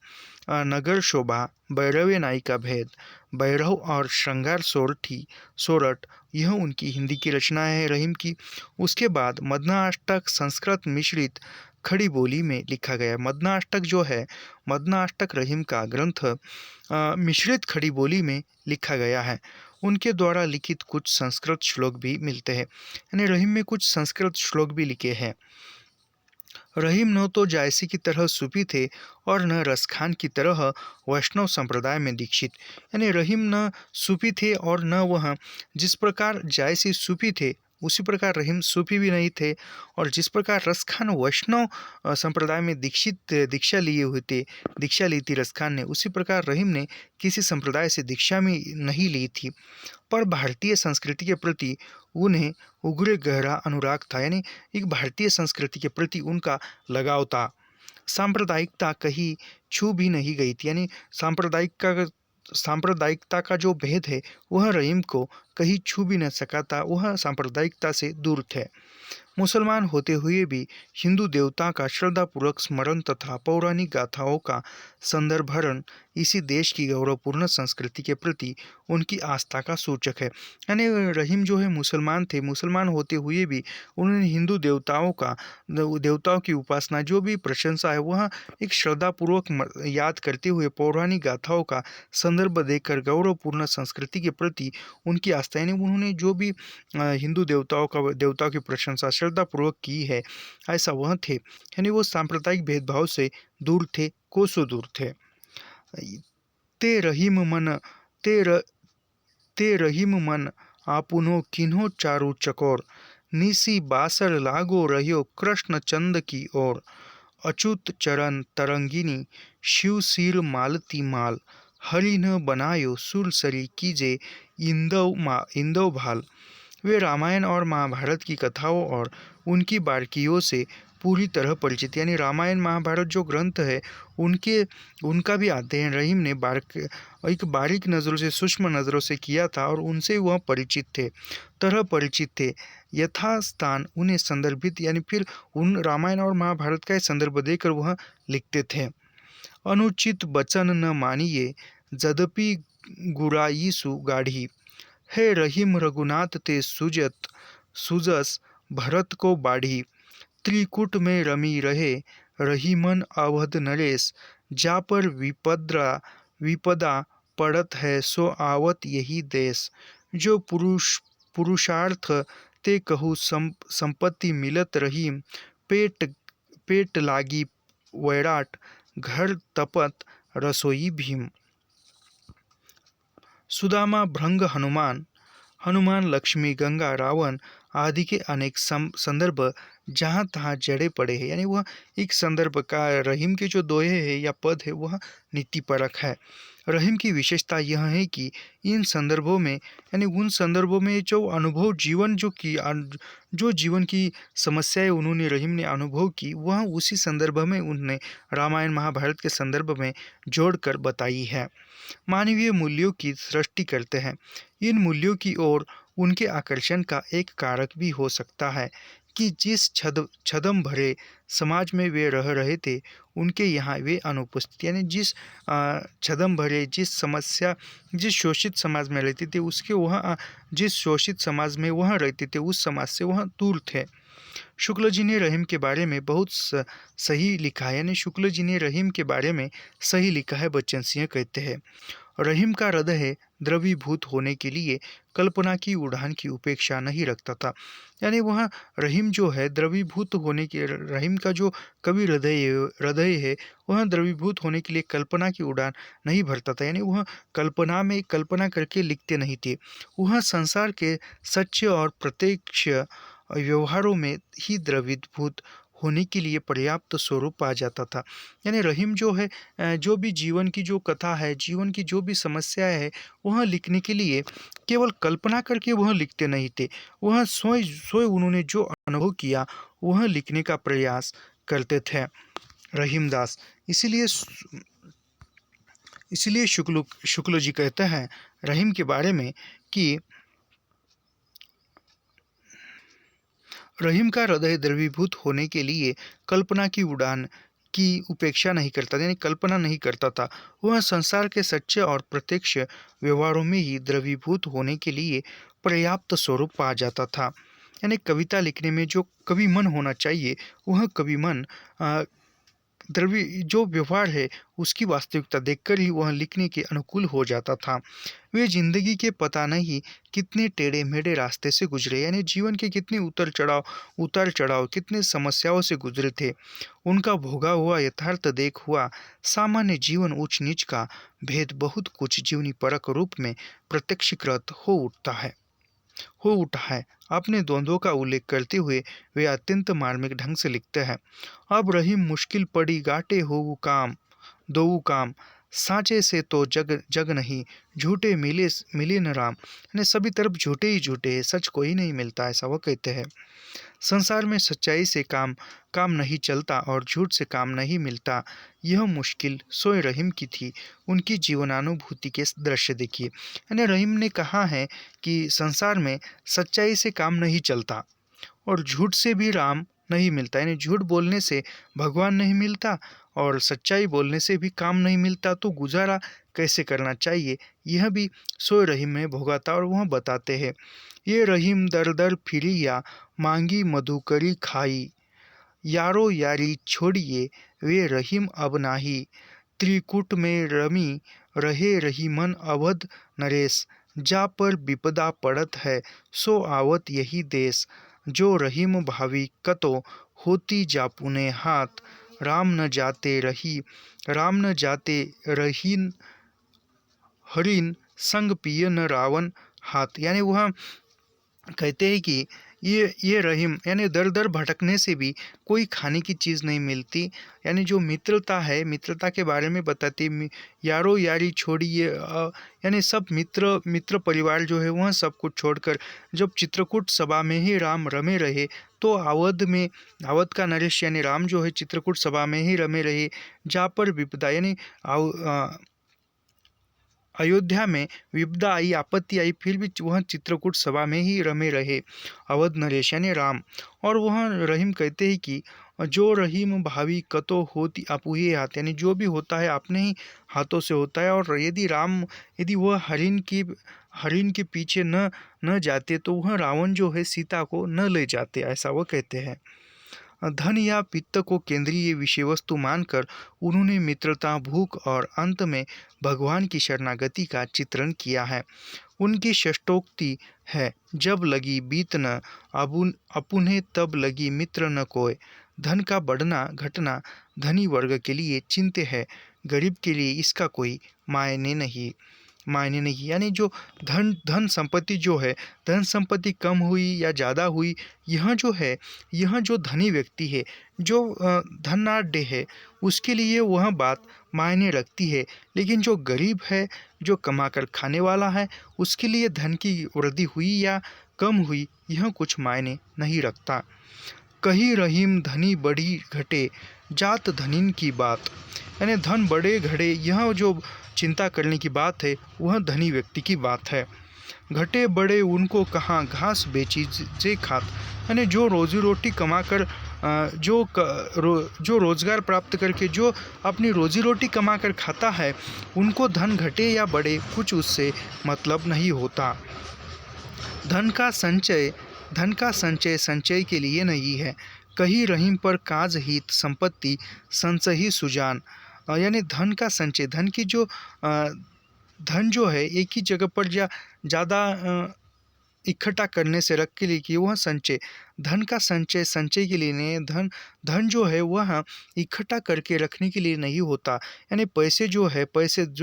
नगर शोभा, भैरवे नायिका भेद, भैरव और श्रृंगार सोरठ, यह उनकी हिंदी की रचनाएं है रहीम की। उसके बाद मदनाष्टक संस्कृत मिश्रित खड़ी बोली में लिखा गया। मदनाष्टक रहीम का ग्रंथ मिश्रित खड़ी बोली में लिखा गया है। उनके द्वारा लिखित कुछ संस्कृत श्लोक भी मिलते हैं। यानी रहीम में कुछ संस्कृत श्लोक भी लिखे हैं। रहीम न तो जायसी की तरह सूफी थे और न रसखान की तरह वैष्णव संप्रदाय में दीक्षित। यानी रहीम न सूफी थे और न वह जिस प्रकार जायसी सूफी थे उसी प्रकार रहीम सूफी भी नहीं थे, और जिस प्रकार रसखान वैष्णव संप्रदाय में दीक्षा ली थी रसखान ने, उसी प्रकार रहीम ने किसी संप्रदाय से दीक्षा में नहीं ली थी, पर भारतीय संस्कृति के प्रति उन्हें उग्र गहरा अनुराग था। यानी एक भारतीय संस्कृति के प्रति उनका लगाव था। सांप्रदायिकता कहीं छू भी नहीं गई थी। यानी सांप्रदायिकता का जो भेद है वह रहीम को कहीं छू भी न सका था। वह सांप्रदायिकता से दूर थे। मुसलमान होते हुए भी हिंदू देवता का श्रद्धापूर्वक स्मरण तथा पौराणिक गाथाओं का संदर्भरण इसी देश की गौरवपूर्ण संस्कृति के प्रति उनकी आस्था का सूचक है। यानी रहीम जो है मुसलमान थे, मुसलमान होते हुए भी उन्होंने हिंदू देवताओं की उपासना जो भी प्रशंसा है वह एक श्रद्धापूर्वक याद करते हुए पौराणिक गाथाओं का संदर्भ देकर गौरवपूर्ण संस्कृति के प्रति उनकी आस्था, यानी उन्होंने जो भी हिंदू देवताओं की प्रशंसा श्रद्धापूर्वक की है ऐसा वह थे। यानी वो सांप्रदायिक भेदभाव से दूर थे, कोसों दूर थे। ते रहीम मन आपुनो किन्हो चारु चकोर, निसी बासर लागो रहियो कृष्ण चंद की ओर, अच्युत चरण तरंगिनी शिव सिर मालती माल, हरि न बनायो सुरसरी कीजे इंदव भाल। वे रामायण और महाभारत की कथाओं और उनकी बारीकियों से पूरी तरह परिचित। यानी रामायण महाभारत जो ग्रंथ है उनका भी अध्ययन रहीम ने एक बारीक नज़रों से, सूक्ष्म नज़रों से किया था और उनसे वह परिचित थे। यथास्थान उन्हें संदर्भित, यानी फिर उन रामायण और महाभारत का संदर्भ देकर वह लिखते थे। अनुचित वचन न मानिए, यद्यपि गुराईसु गाढ़ी, है रहीम रघुनाथ ते सुजस भरत को बाढ़ी। त्रिकुट में रमी रहे रहीमन अवध नरेश, जा पर विपदा पड़त है सो आवत यही देश। जो पुरुषार्थ ते कहु संपत्ति मिलत रहीम, पेट लागी वैराट, घर तपत रसोई भीम। सुदामा भृंग हनुमान लक्ष्मी गंगा रावण आदि के अनेक संदर्भ जहाँ तहाँ जड़े पड़े हैं। यानी वह एक संदर्भ का रहीम के जो दोहे है या पद है वह नीतिपरक है। रहीम की विशेषता यह है कि इन संदर्भों में, यानी उन संदर्भों में जो अनुभव जो जीवन की समस्याएं उन्होंने रहीम ने अनुभव की, वह उसी संदर्भ में उन्होंने रामायण महाभारत के संदर्भ में जोड़कर बताई है। मानवीय मूल्यों की सृष्टि करते हैं। इन मूल्यों की ओर उनके आकर्षण का एक कारक भी हो सकता है कि जिस छद्म भरे समाज में वे रह रहे थे उनके यहाँ वे अनुपस्थित, यानी छद्म भरे जिस शोषित समाज में रहते थे उसके वह जिस शोषित समाज में वह रहते थे उस समाज से वह दूर थे। शुक्ल जी ने रहीम के बारे में बहुत सही लिखा है, यानी शुक्ल जी ने रहीम के बारे में सही लिखा है। बच्चन सिंह कहते हैं, रहीम का हृदय द्रवीभूत होने के लिए कल्पना की उड़ान की उपेक्षा नहीं रखता था। यानी वह रहीम जो है द्रवीभूत होने के, रहीम का जो कवि हृदय है वह द्रवीभूत होने के लिए कल्पना की उड़ान नहीं भरता था। यानी वह कल्पना करके लिखते नहीं थे। वह संसार के सच्चे और प्रत्यक्ष व्यवहारों में ही द्रवीभूत होने के लिए पर्याप्त स्वरूप आ जाता था। यानी रहीम जो है, जो भी जीवन की जो कथा है, जीवन की जो भी समस्याएं है, वह लिखने के लिए केवल कल्पना करके वह लिखते नहीं थे। वह स्वयं उन्होंने जो अनुभव किया वह लिखने का प्रयास करते थे रहीमदास। इसीलिए शुक्ल जी कहते हैं रहीम के बारे में कि रहीम का हृदय द्रवीभूत होने के लिए कल्पना की उड़ान की उपेक्षा नहीं करता, यानी कल्पना नहीं करता था। वह संसार के सच्चे और प्रत्यक्ष व्यवहारों में ही द्रवीभूत होने के लिए पर्याप्त स्वरूप पा जाता था। यानी कविता लिखने में जो कवि मन होना चाहिए वह कवि मन जो व्यवहार है उसकी वास्तविकता देखकर ही वह लिखने के अनुकूल हो जाता था। वे जिंदगी के पता नहीं कितने टेढ़े मेढ़े रास्ते से गुजरे, यानी जीवन के कितने उतार चढ़ाव कितने समस्याओं से गुजरे थे। उनका भोगा हुआ यथार्थ देख हुआ सामान्य जीवन ऊंच नीच का भेद बहुत कुछ जीवनी परक रूप में प्रत्यक्षीकृत हो उठा है। अपने द्वंद्वों का उल्लेख करते हुए वे अत्यंत मार्मिक ढंग से लिखते हैं। अब रहीम मुश्किल पड़ी गाटे हो काम, साँचे से तो जग नहीं, झूठे मिले न राम। यानी सभी तरफ झूठे ही झूठे है, सच कोई नहीं मिलता, ऐसा वह कहते हैं। संसार में सच्चाई से काम नहीं चलता और झूठ से काम नहीं मिलता। यह मुश्किल सोए रहीम की थी। उनकी जीवनानुभूति के दृश्य देखिए। यानी रहीम ने कहा है कि संसार में सच्चाई से काम नहीं चलता और झूठ से भी राम नहीं मिलता, यानी झूठ बोलने से भगवान नहीं मिलता और सच्चाई बोलने से भी काम नहीं मिलता। तो गुजारा कैसे करना चाहिए यह भी सोए रहीम में भोगा था और वह बताते हैं। ये रहीम दर दर फिरी या मांगी मधुकरी खाई, यारो यारी छोड़िए वे रहीम अब नाही। त्रिकुट में रमी रहे रहीमन अवध नरेश, जा पर विपदा पड़त है सो आवत यही देश। जो रहीम भावी कतो होती जापुने हाथ, राम न जाते रहीन हरिन संग पिय न रावण हाथ। यानी वह कहते हैं कि ये रहीम यानी दर दर भटकने से भी कोई खाने की चीज़ नहीं मिलती। यानी जो मित्रता है, मित्रता के बारे में बताती यारो यारी छोड़िए, यानी सब मित्र परिवार जो है वह सब कुछ छोड़कर जब चित्रकूट सभा में ही राम रमे रहे, तो अवध का नरेश यानी राम जो है चित्रकूट सभा में ही रमे रहे, जहाँ पर विपदा यानी अयोध्या में विपदा आई, आपत्ति आई, फिर भी वह चित्रकूट सभा में ही रमे रहे अवध नरेश यानी राम। और वह रहीम कहते हैं कि जो रहीम भावी कतो होती अपुहे हाथ, यानी जो भी होता है अपने ही हाथों से होता है। और यदि वह हरिण के पीछे न जाते तो वह रावण जो है सीता को न ले जाते, ऐसा वह कहते हैं। धन या पित्त को केंद्रीय विषय वस्तु मानकर उन्होंने मित्रता, भूख और अंत में भगवान की शरणागति का चित्रण किया है। उनकी षष्ठोक्ति है, जब लगी बीत न अपुन्हे तब लगी मित्र न कोय। धन का बढ़ना घटना धनी वर्ग के लिए चिंत्य है, गरीब के लिए इसका कोई मायने नहीं। यानी जो धन संपत्ति जो है, धन संपत्ति कम हुई या ज़्यादा हुई, यह जो धनी व्यक्ति है, जो धनाढ्य है, उसके लिए वह बात मायने रखती है। लेकिन जो गरीब है, जो कमाकर खाने वाला है, उसके लिए धन की वृद्धि हुई या कम हुई यह कुछ मायने नहीं रखता। कही रहीम धनी बढ़ी घटे, जात धनिन की बात। यानी धन बढ़े घटे, यह जो चिंता करने की बात है वह धनी व्यक्ति की बात है। घटे बड़े उनको कहाँ घास बेची जे खात। यानी जो रोजी रोटी कमा कर जो रोजगार प्राप्त करके जो अपनी रोजी रोटी कमा कर खाता है, उनको धन घटे या बढ़े कुछ उससे मतलब नहीं होता। धन का संचय संचय के लिए नहीं है। कहीं रहीम पर काज हित संपत्ति संचय सुजान। यानी धन का संचय, धन जो है एक ही जगह पर ज़्यादा इकट्ठा करने से रख के लिए कि वह संचय, धन का संचय के लिए नहीं। धन जो है वह इकट्ठा करके रखने के लिए नहीं होता। यानी पैसे जो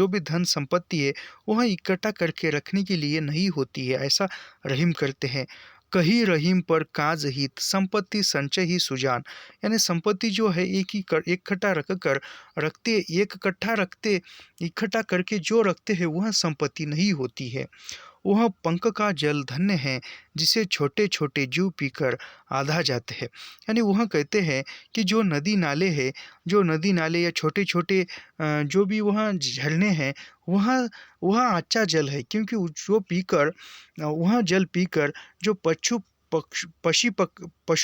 भी धन संपत्ति है वह इकट्ठा करके रखने के लिए नहीं होती है, ऐसा रहीम करते हैं। कही रहीम पर काज हित संपत्ति संचय ही सुजान। यानी संपत्ति जो है इकट्ठा करके जो रखते हैं वह संपत्ति नहीं होती है। वह पंख का जल धन्य है, जिसे छोटे छोटे जीव पीकर आधा जाते हैं। यानी वह कहते हैं कि जो नदी नाले या छोटे छोटे जो भी वह झरने हैं, वह अच्छा जल है, क्योंकि वह जल पीकर जो पशु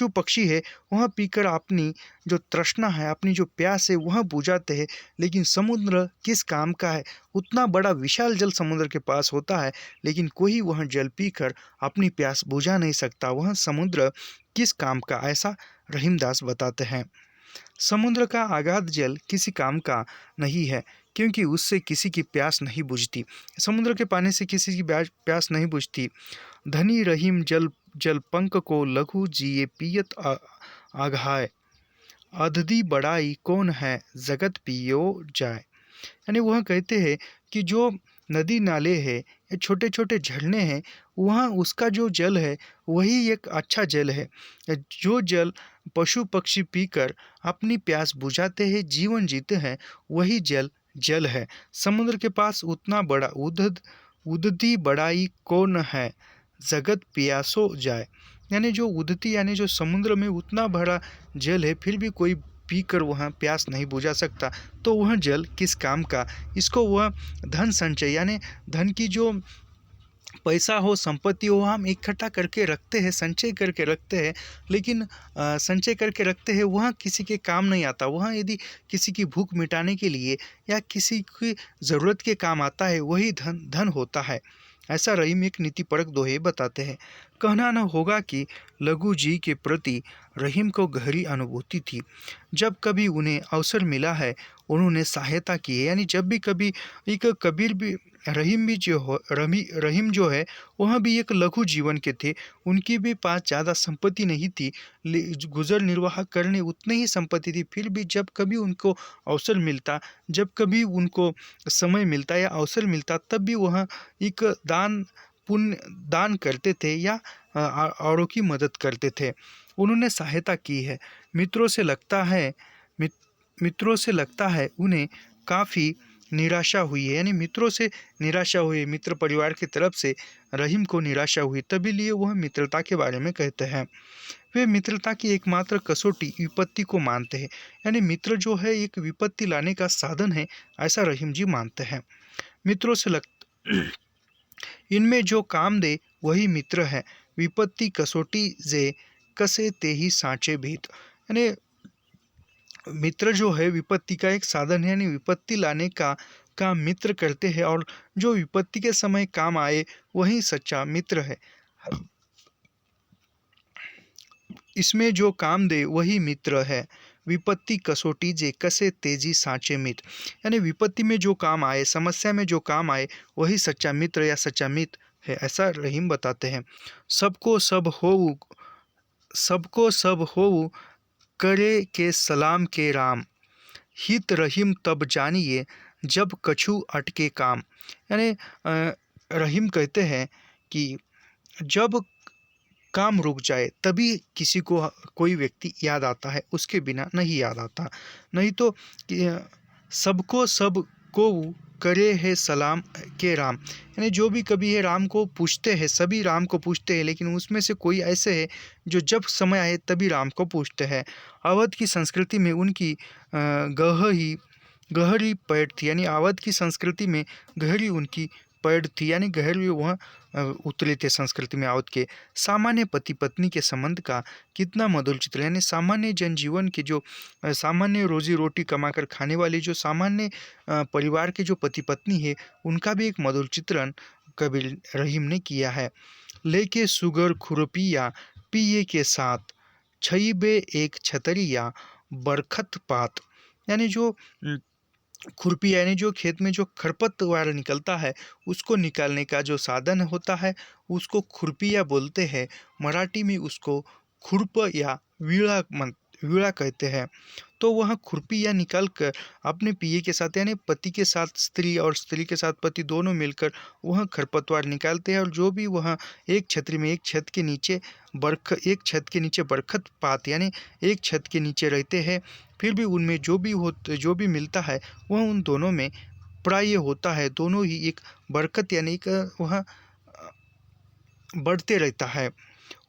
पक्षी है वह पीकर अपनी जो तृष्णा है, अपनी जो प्यास है वह बुझाते हैं। लेकिन समुद्र किस काम का है? उतना बड़ा विशाल जल समुद्र के पास होता है, लेकिन कोई वह जल पीकर अपनी प्यास बुझा नहीं सकता। वह समुद्र किस काम का, ऐसा रहीमदास बताते हैं। समुद्र का अगाध जल किसी काम का नहीं है, क्योंकि उससे किसी की प्यास नहीं बुझती। समुद्र के पानी से किसी की प्यास नहीं बुझती। धनी रहीम जल पंख को लघु जिए पियत आघाय। अधदी बड़ाई कौन है जगत पियो जाए। यानी वह कहते हैं कि जो नदी नाले है या छोटे छोटे झरने हैं, वह उसका जो जल है वही एक अच्छा जल है। जो जल पशु पक्षी पीकर अपनी प्यास बुझाते हैं, जीवन जीते हैं, वही जल है। समुद्र के पास उतना बड़ा उदती बड़ाई कौन है जगत पियासो जाए। यानी जो उदती यानी जो समुद्र में उतना बड़ा जल है, फिर भी कोई पीकर वह प्यास नहीं बुझा सकता, तो वह जल किस काम का। इसको वह धन संचय यानी धन की जो पैसा हो, संपत्ति हो, हम इकट्ठा करके रखते हैं, संचय करके रखते हैं, लेकिन संचय करके रखते हैं वह किसी के काम नहीं आता। वह यदि किसी की भूख मिटाने के लिए या किसी की ज़रूरत के काम आता है, वही धन होता है। ऐसा रहीम एक नीतिपरक दोहे बताते हैं। कहना न होगा कि लघु जी के प्रति रहीम को गहरी अनुभूति थी। जब कभी उन्हें अवसर मिला है, उन्होंने सहायता की है। यानी जब भी कभी एक कबीर भी रहीम जो है वह भी एक लघु जीवन के थे। उनकी भी पास ज़्यादा संपत्ति नहीं थी, गुजर निर्वाह करने उतनी ही संपत्ति थी। फिर भी जब कभी उनको अवसर मिलता, जब कभी उनको समय मिलता या अवसर मिलता, तब भी वह एक दान करते थे या औरों की मदद करते थे। उन्होंने सहायता की है। मित्रों से लगता है मित्रों से लगता है उन्हें काफ़ी निराशा हुई है, यानी मित्रों से निराशा हुई, मित्र परिवार की तरफ से रहीम को निराशा हुई, तभी लिए वह मित्रता के बारे में कहते हैं। वे मित्रता की एकमात्र कसौटी विपत्ति को मानते हैं, यानी मित्र जो है एक विपत्ति लाने का साधन है, ऐसा रहीम जी मानते हैं। मित्रों से इनमें जो काम दे वही मित्र है, विपत्ति कसौटी जे कसे ते ही साँचे भीत। यानी मित्र जो है विपत्ति का एक साधन है, यानी विपत्ति लाने का काम मित्र करते हैं, और जो विपत्ति के समय काम आए वही सच्चा मित्र है। इसमें जो काम दे वही मित्र है, विपत्ति कसौटी जे कसे तेजी साँचे मित। यानी विपत्ति में जो काम आए, समस्या में जो काम आए, वही सच्चा मित्र या सच्चा मित है, ऐसा रहीम बताते हैं। सबको सब होऊ करे के सलाम के राम, हित रहीम तब जानिए जब कछु अटके काम। यानी रहीम कहते हैं कि जब काम रुक जाए तभी किसी को कोई व्यक्ति याद आता है, उसके बिना नहीं याद आता। नहीं तो सबको सब को करे है सलाम के राम, यानी जो भी कभी है राम को पूछते हैं, सभी राम को पूछते हैं, लेकिन उसमें से कोई ऐसे है जो जब समय आए तभी राम को पूछते हैं। अवध की संस्कृति में उनकी गहरी पैठ थी, यानी अवध की संस्कृति में गहरी उनकी पैठ थी, यानी गहरी वह उतरे थे संस्कृति में अवध के। सामान्य पति पत्नी के संबंध का कितना मधुर चित्र, यानी सामान्य जनजीवन के जो सामान्य रोजी रोटी कमाकर खाने वाले जो सामान्य परिवार के जो पति पत्नी है, उनका भी एक मधुर चित्रण कवि रहीम ने किया है। लेके सुगर खुरपिया पिए के साथ, छईबे एक छतरिया बरखत पात। यानी जो खुरपी, यानी जो खेत में जो खरपतवार निकलता है उसको निकालने का जो साधन होता है उसको खुरपिया बोलते हैं। मराठी में उसको खुरप या वीणा कहते हैं। तो वह खुरपिया निकाल कर अपने पिए के साथ, यानी पति के साथ स्त्री और स्त्री के साथ पति दोनों मिलकर वह खरपतवार निकालते हैं, और जो भी वह एक छतरी में एक छत के नीचे बरखत पात, यानी एक छत के नीचे रहते हैं, फिर भी उनमें जो भी मिलता है वह उन दोनों में प्राय होता है। दोनों ही एक बरकत यानी एक वह बढ़ते रहता है।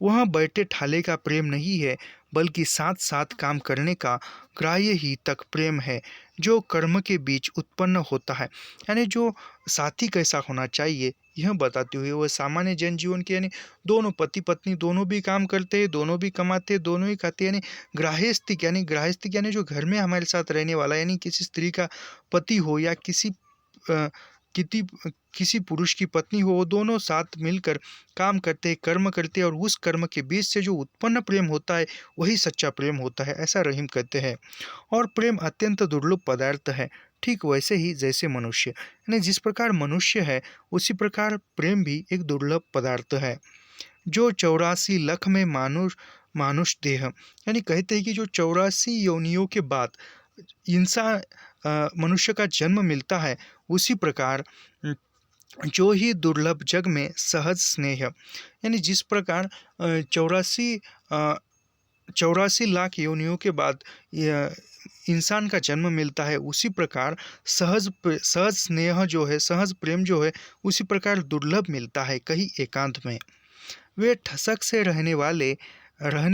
वह बैठे ठाले का प्रेम नहीं है, बल्कि साथ साथ काम करने का ग्राह्य ही तक प्रेम है, जो कर्म के बीच उत्पन्न होता है। यानी जो साथी कैसा होना चाहिए यह बताते हुए वह सामान्य जनजीवन के, यानी दोनों पति पत्नी दोनों भी काम करते हैं, दोनों भी कमाते हैं, दोनों ही खाते हैं, यानी गृहस्थिक यानी जो घर में हमारे साथ रहने वाला, यानी किसी स्त्री का पति हो या किसी पुरुष की पत्नी हो, वो दोनों साथ मिलकर काम करते हैं, कर्म करते हैं, और उस कर्म के बीच से जो उत्पन्न प्रेम होता है वही सच्चा प्रेम होता है, ऐसा रहीम कहते हैं। और प्रेम अत्यंत दुर्लभ पदार्थ है, ठीक वैसे ही जैसे मनुष्य, यानी जिस प्रकार मनुष्य है उसी प्रकार प्रेम भी एक दुर्लभ पदार्थ है। जो 84 लाख में मानुष देह, यानी कहते हैं कि जो 84 योनियों के बाद इंसान मनुष्य का जन्म मिलता है, उसी प्रकार जो ही दुर्लभ जग में सहज स्नेह, यानी जिस प्रकार 84 लाख योनियों के बाद इंसान का जन्म मिलता है, उसी प्रकार सहज स्नेह जो है, सहज प्रेम जो है, उसी प्रकार दुर्लभ मिलता है कहीं एकांत में। वे ठसक से रहने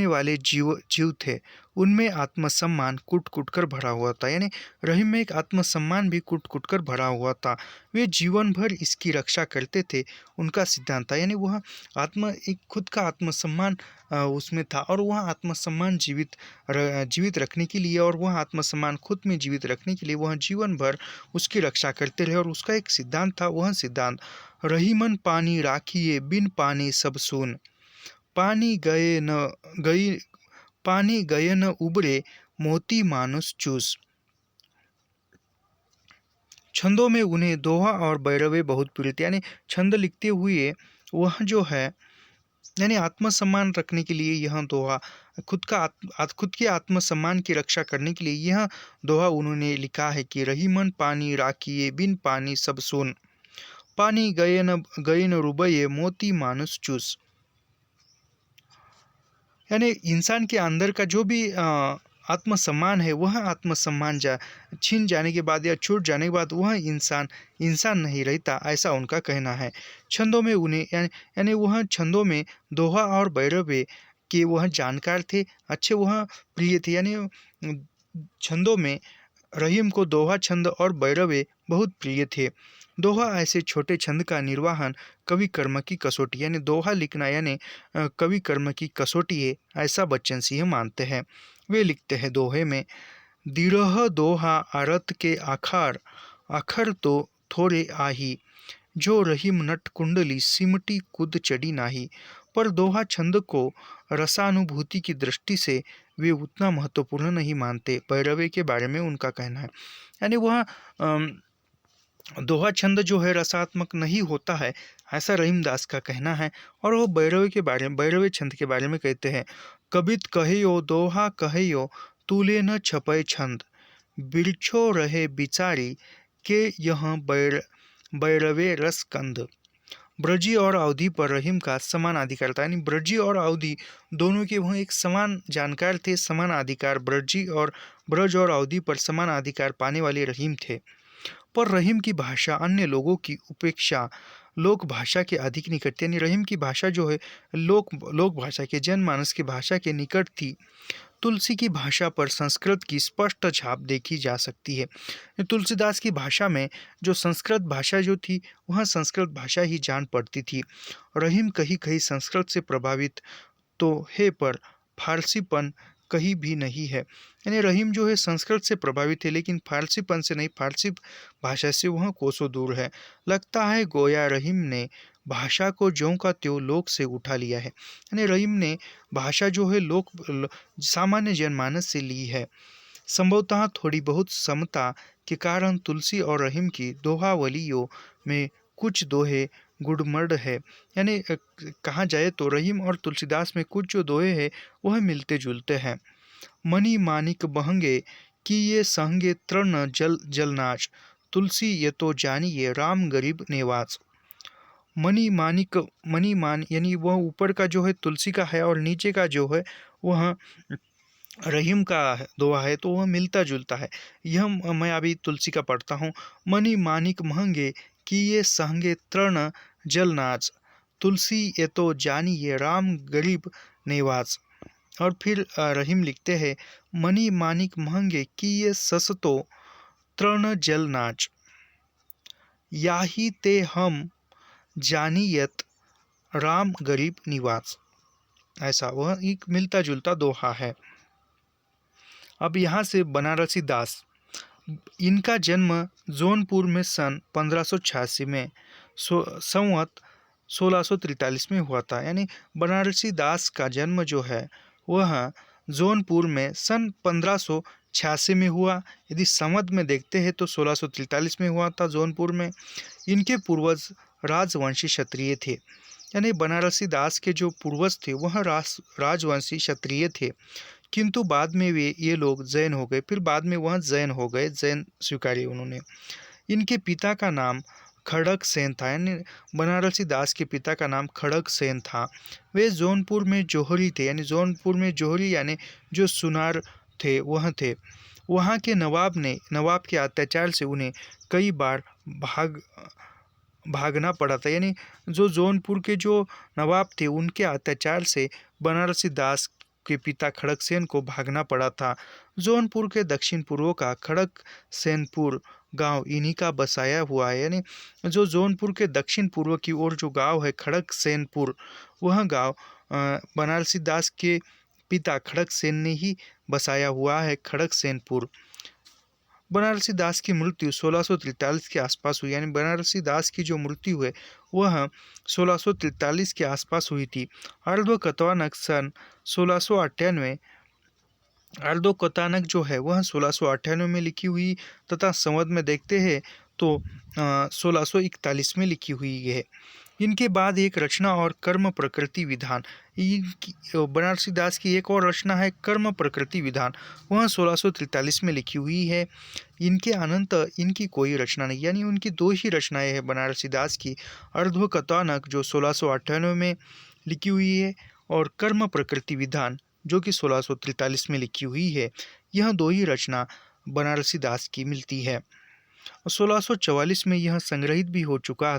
वाले जीव थे, उनमें आत्मसम्मान कुट कुट कर भरा हुआ था, यानी रहीम में एक आत्मसम्मान भी कुट कुट कर भरा हुआ था। वे जीवन भर इसकी रक्षा करते थे, उनका सिद्धांत था, यानी वह एक खुद का आत्मसम्मान उसमें था, और वह आत्मसम्मान जीवित रखने के लिए, और वह आत्मसम्मान खुद में जीवित रखने के लिए वह जीवन भर उसकी रक्षा करते रहे। और उसका एक सिद्धांत था, वह सिद्धांत रहीमन पानी राखिए बिन पानी सब सून, पानी गए न उबरे मोती मानुष चूस। छंदों में उन्हें दोहा और भैरवे बहुत प्रिय थे, यानी छंद लिखते हुए वह जो है, यानी आत्मसम्मान रखने के लिए यह दोहा, खुद के आत्मसम्मान की रक्षा करने के लिए यह दोहा उन्होंने लिखा है कि रहीमन पानी राखिए बिन पानी सब सून, पानी गए न रुबये मोती मानुष चूस। यानी इंसान के अंदर का जो भी आत्मसम्मान है, वह आत्मसम्मान छीन जाने के बाद या छूट जाने के बाद वह इंसान इंसान नहीं रहता, ऐसा उनका कहना है। छंदों में उन्हें यानी वह छंदों में दोहा और भैरवे के वह जानकार थे, अच्छे वह प्रिय थे। यानी छंदों में रहीम को दोहा छंद और भैरवे बहुत प्रिय थे। दोहा ऐसे छोटे छंद का निर्वहन कवि कर्म की कसौटी, यानी दोहा लिखना यानी कवि कर्म की कसौटी है, ऐसा बच्चन सिंह मानते हैं। वे लिखते हैं दोहे में, दिरह दोहा आरत के आखार, आखर तो थोड़े आही, जो रहीम नट कुंडली सिमटी कूद चढ़ी नाही। पर दोहा छंद को रसानुभूति की दृष्टि से वे उतना महत्वपूर्ण नहीं मानते। भैरवे के बारे में उनका कहना है, यानी वह दोहा छंद जो है रसात्मक नहीं होता है, ऐसा रहीमदास का कहना है। और वो भैरवे छंद के बारे में कहते हैं, कबित कहियो दोहा कहियो तूले न छपय छंद, बिरछो रहे बिचारी के यह भैरवे रस कंद। ब्रजी और अवधि पर रहीम का समान अधिकार था, यानी ब्रजी और अवधि दोनों के वह एक समान जानकार थे, समान अधिकार ब्रज और अवधि पर समान अधिकार पाने वाले रहीम थे। पर रहीम की भाषा अन्य लोगों की उपेक्षा लोक भाषा के अधिक निकट थी, यानी रहीम की भाषा जो है लोक भाषा के जनमानस की भाषा के निकट थी। तुलसी की भाषा पर संस्कृत की स्पष्ट छाप देखी जा सकती है। तुलसीदास की भाषा में जो संस्कृत भाषा जो थी, वह संस्कृत भाषा ही जान पड़ती थी। रहीम कहीं कहीं संस्कृत से प्रभावित तो है, पर फारसीपन कहीं भी नहीं है। यानी रहीम जो है संस्कृत से प्रभावित है, लेकिन फारसीपन से नहीं, फारसी भाषा से वह कोसों दूर है। लगता है गोया रहीम ने भाषा को ज्यों का त्यों लोक से उठा लिया है, यानी रहीम ने भाषा जो है सामान्य जनमानस से ली है। संभवतः थोड़ी बहुत समता के कारण तुलसी और रहीम की दोहावलियों में कुछ दोहे गुड़मड़ है, यानी कहा जाए तो रहीम और तुलसीदास में कुछ जो दोहे हैं वह मिलते जुलते हैं। मणि मानिक बहंगे कि ये संगे तृण जल जलनाच, तुलसी ये तो जानिए राम गरीब नेवाज। मणि मान यानी वह ऊपर का जो है तुलसी का है और नीचे का जो है वह रहीम का दोहा है, तो वह मिलता जुलता है। यह मैं अभी तुलसी का पढ़ता हूँ। मणि मानिक महंगे कि ये सहंगे तृण जलनाच, तुलसी ये तो जानिए राम गरीब नेवाज। और फिर रहीम लिखते हैं, मणि मानिक महंगे कि ये ससतो तृण जलनाच, याही ते हम जानियत राम गरीब निवास। ऐसा वह एक मिलता जुलता दोहा है। अब यहाँ से बनारसी दास, इनका जन्म जौनपुर में सन 1586 में संवत 1643 में हुआ था। यानी बनारसी दास का जन्म जो है वह जौनपुर में सन 1586 में हुआ। यदि संवत में देखते हैं तो 1643 में हुआ था जौनपुर में। इनके पूर्वज राजवंशी क्षत्रिय थे, यानी बनारसी दास के जो पूर्वज थे वह राजवंशी क्षत्रिय थे, किंतु बाद में ये लोग जैन हो गए। फिर बाद में वह जैन हो गए, जैन स्वीकारे उन्होंने। इनके पिता का नाम खड़ग सेन था, यानी बनारसी दास के पिता का नाम खड़ग सेन था। वे जौनपुर में जोहरी थे, यानी जौनपुर में जोहरी यानी जो सुनार थे वह थे। वहाँ के नवाब के अत्याचार से उन्हें कई बार भागना पड़ा था, यानी जो जौनपुर के जो नवाब थे उनके अत्याचार से बनारसी दास के पिता खड़गसेन को भागना पड़ा था। जौनपुर के दक्षिण पूर्व का खड़गसेनपुर गांव इन्हीं का बसाया हुआ है, यानी जो जौनपुर के दक्षिण पूर्व की ओर जो गांव है खड़गसेनपुर, वह गांव बनारसी दास के पिता खड़गसेन ने ही बसाया हुआ है, खड़गसेनपुर। बनारसी दास की मृत्यु 1643 के आसपास हुई, यानी बनारसी दास की जो मृत्यु है वह 1643 के आसपास हुई थी। अर्धकथानक सन 1698, अर्धकथानक जो है वह 1698 में लिखी हुई तथा संवत में देखते हैं तो 1641 में लिखी हुई है। इनके बाद एक रचना और कर्म प्रकृति विधान, बनारसी दास की एक और रचना है कर्म प्रकृति विधान, वह 1643 में लिखी हुई है। इनके अनंत इनकी कोई रचना नहीं, यानी उनकी दो ही रचनाएं हैं बनारसी दास की। अर्धकथानक जो 1698 में लिखी हुई है और कर्म प्रकृति विधान जो कि 1643 में लिखी हुई है, यह दो ही रचना बनारसी दास की मिलती है। 1644 में यह संग्रहित भी हो चुका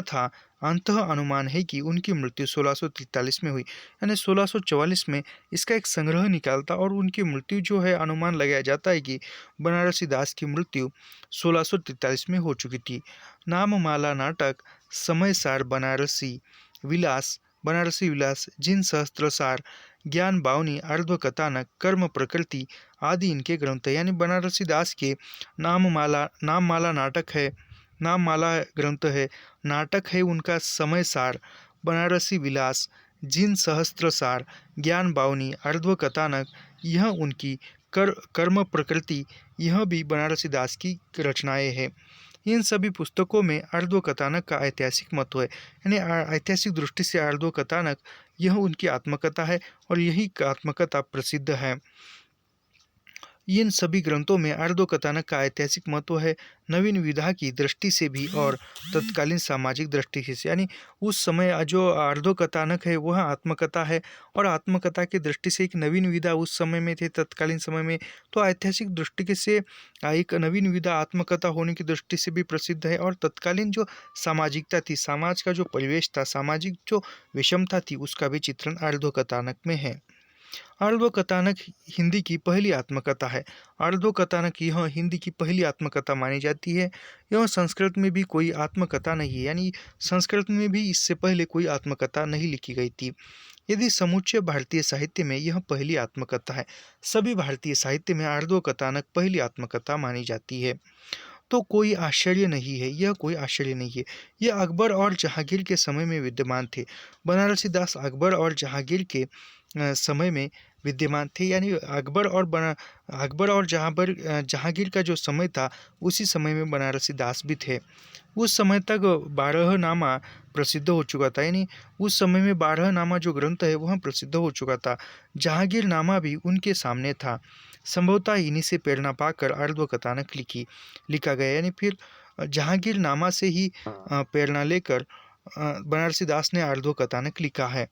था। अंततः अनुमान है कि उनकी मृत्यु 1643 में हुई, यानी 1644 में इसका एक संग्रह निकालता और उनकी मृत्यु जो है अनुमान लगाया जाता है कि बनारसी दास की मृत्यु 1643 में हो चुकी थी। नाममाला नाटक, समय सार बनारसी विलास, जिन सहस्त्रसार, ज्ञान बावनी, अर्ध कथानक, कर्म प्रकृति आदि इनके ग्रंथ है। यानी बनारसी दास के नाममाला ग्रंथ है, नाटक है उनका समय सार, बनारसी विलास, जिन सहस्त्रसार, ज्ञान बावनी, अर्ध कथानक, यह उनकी कर्म प्रकृति, यह भी बनारसी दास की रचनाएं हैं। इन सभी पुस्तकों में अर्ध कथानक का ऐतिहासिक महत्व है, यानी ऐतिहासिक दृष्टि से अर्ध कथानक यह उनकी आत्मकथा है और यही आत्मकथा प्रसिद्ध है। इन सभी ग्रंथों में अर्ध कथानक का ऐतिहासिक महत्व है, नवीन विधा की दृष्टि से भी और तत्कालीन सामाजिक दृष्टि से। यानी उस समय जो अर्ध कथानक है वह आत्मकथा है और आत्मकथा की दृष्टि से एक नवीन विधा उस समय में थे, तत्कालीन समय में। तो ऐतिहासिक दृष्टि से एक नवीन विधा आत्मकथा होने की दृष्टि से भी प्रसिद्ध है और तत्कालीन जो सामाजिकता थी, समाज का जो परिवेश था, सामाजिक जो विषमता थी, उसका भी चित्रण अर्ध कथानक में है। अर्ध कथानक हिंदी की पहली आत्मकथा है। अर्ध कथानक यह हिंदी की पहली आत्मकथा मानी जाती है। यह संस्कृत में भी कोई आत्मकथा नहीं है, यानी संस्कृत में भी इससे पहले कोई आत्मकथा नहीं लिखी गई थी। यदि समूचे भारतीय साहित्य में यह पहली आत्मकथा है। सभी भारतीय साहित्य में अर्ध कथानक पहली आत्मकथा मानी जाती है। तो कोई आश्चर्य नहीं है, यह कोई आश्चर्य नहीं है। यह अकबर और जहांगीर के समय में विद्यमान थे। बनारसी दास अकबर और जहांगीर के समय में विद्यमान थे, यानी अकबर और जहांगीर का जो समय था उसी समय में बनारसी दास भी थे। उस समय तक 12 नामा प्रसिद्ध हो चुका था, यानी उस समय में 12 नामा जो ग्रंथ है वह प्रसिद्ध हो चुका था। जहांगीर नामा भी उनके सामने था। संभवतः इन्हीं से प्रेरणा पाकर अर्ध कथानक लिखा गया, यानी फिर जहांगीर नामा से ही प्रेरणा लेकर बनारसी दास ने अर्ध कथानक लिखा है।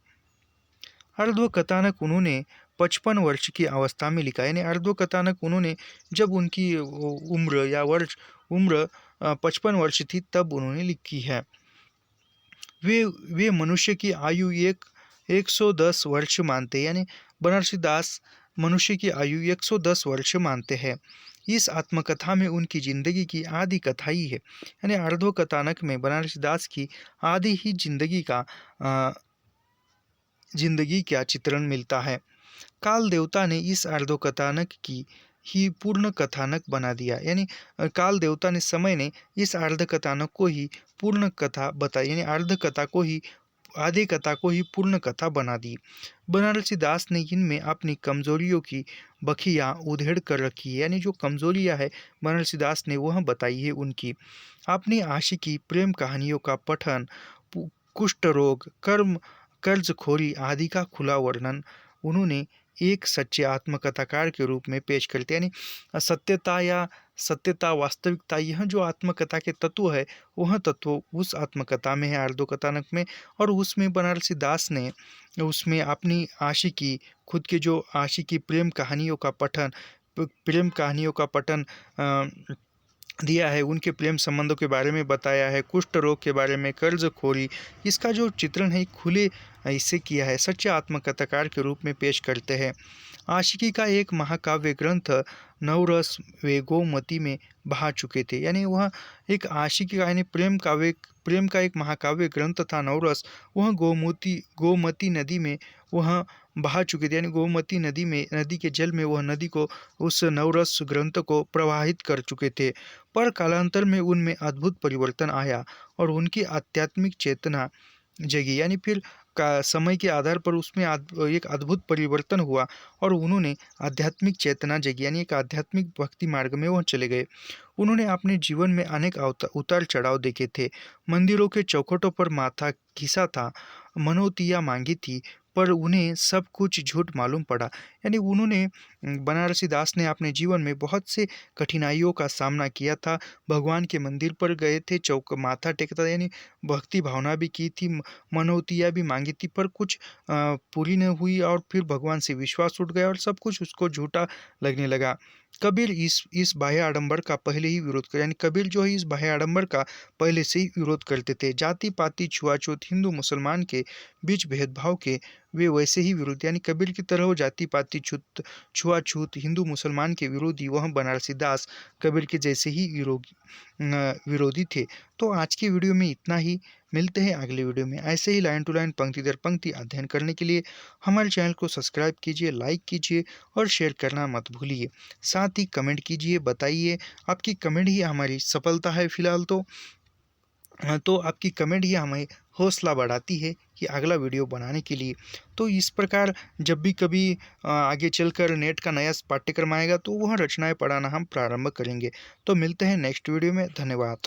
अर्ध कथानक उन्होंने 55 वर्ष की अवस्था में लिखा, यानी अर्ध कथानक उन्होंने जब उनकी उम्र 55 वर्ष थी तब उन्होंने लिखी है। वे मनुष्य की आयु 110 वर्ष मानते हैं, यानी बनारसी दास मनुष्य की आयु 110 वर्ष मानते हैं। इस आत्मकथा में उनकी जिंदगी की आदि कथा ही है, यानी अर्ध कथानक में बनारसी दास की आदि ही जिंदगी का चित्रण मिलता है। काल देवता ने इस अर्ध कथानक की ही पूर्ण कथानक बना दिया, यानी काल देवता ने समय ने इस अर्ध कथानक को ही पूर्ण कथा बताई, यानी अर्ध कथा को ही आधे कथा को ही पूर्ण कथा बना दी। बनारसी दास ने इनमें अपनी कमजोरियों की बखियां उधेड़ कर रखी है, यानी जो कमजोरियां है बनारसी दास ने वह बताई है उनकी। अपनी आशिकी, प्रेम कहानियों का पठन, कुष्ठ रोग, कर्जखोरी आदि का खुला वर्णन उन्होंने एक सच्चे आत्मकथाकार के रूप में पेश करते, यानी सत्यता वास्तविकता, यह जो आत्मकथा के तत्व है वह तत्व उस आत्मकथा में है, अर्ध कथानक में। और उसमें बनारसी दास ने उसमें अपनी आशिकी, खुद के जो आशिकी प्रेम कहानियों का पठन दिया है, उनके प्रेम संबंधों के बारे में बताया है, कुष्ठ रोग के बारे में, कर्जखोरी, इसका जो चित्रण है खुले इससे किया है, सच्चे आत्मकथाकार के रूप में पेश करते हैं। आशिकी का एक महाकाव्य ग्रंथ नवरस वे गोमती में बहा चुके थे, यानी वह एक आशिकी का यानी प्रेम का एक महाकाव्य ग्रंथ था नवरस, वह गोमती नदी में वह बहा चुके थे, यानी गोमती नदी के जल में वह नदी को उस नवरस ग्रंथ को प्रवाहित कर चुके थे। पर कालांतर में उनमें अद्भुत परिवर्तन आया और उनकी आध्यात्मिक चेतना जगी, यानी फिर का समय के आधार पर उसमें एक अद्भुत परिवर्तन हुआ और उन्होंने आध्यात्मिक चेतना जगी, यानी एक आध्यात्मिक भक्ति मार्ग में वह चले गए। उन्होंने अपने जीवन में अनेक उतार चढ़ाव देखे थे। मंदिरों के चौखटों पर माथा घिसा था, मनौतियाँ मांगी थी, पर उन्हें सब कुछ झूठ मालूम पड़ा, यानी उन्होंने बनारसीदास ने अपने जीवन में बहुत से कठिनाइयों का सामना किया था। भगवान के मंदिर पर गए थे, चौक माथा टेका था, यानी भक्ति भावना भी की थी, मनौतियाँ भी मांगी थी, पर कुछ पूरी न हुई और फिर भगवान से विश्वास उठ गया और सब कुछ उसको झूठा लगने लगा। कबीर इस बाह्य आडंबर का पहले ही विरोध कर, यानी कबीर जो है इस बाह्य आडंबर का पहले से ही विरोध करते थे। जाति पाति छुआछूत, हिंदू मुसलमान के बीच भेदभाव के वे वैसे ही विरोध, यानी कबीर की तरह वो जाति पाति छुआछूत, हिंदू मुसलमान के विरोधी वह बनारसी दास कबीर के जैसे ही विरोधी थे। तो आज की वीडियो में इतना ही। मिलते हैं अगले वीडियो में। ऐसे ही लाइन टू लाइन, पंक्ति दर पंक्ति अध्ययन करने के लिए हमारे चैनल को सब्सक्राइब कीजिए, लाइक कीजिए और शेयर करना मत भूलिए। साथ ही कमेंट कीजिए, बताइए, आपकी कमेंट ही हमारी सफलता है फिलहाल तो आपकी कमेंट ही हमें हौसला बढ़ाती है कि अगला वीडियो बनाने के लिए। तो इस प्रकार जब भी कभी आगे चलकर नेट का नया पाठ्यक्रम आएगा तो वह रचनाएं पढ़ाना हम प्रारंभ करेंगे। तो मिलते हैं नेक्स्ट वीडियो में। धन्यवाद।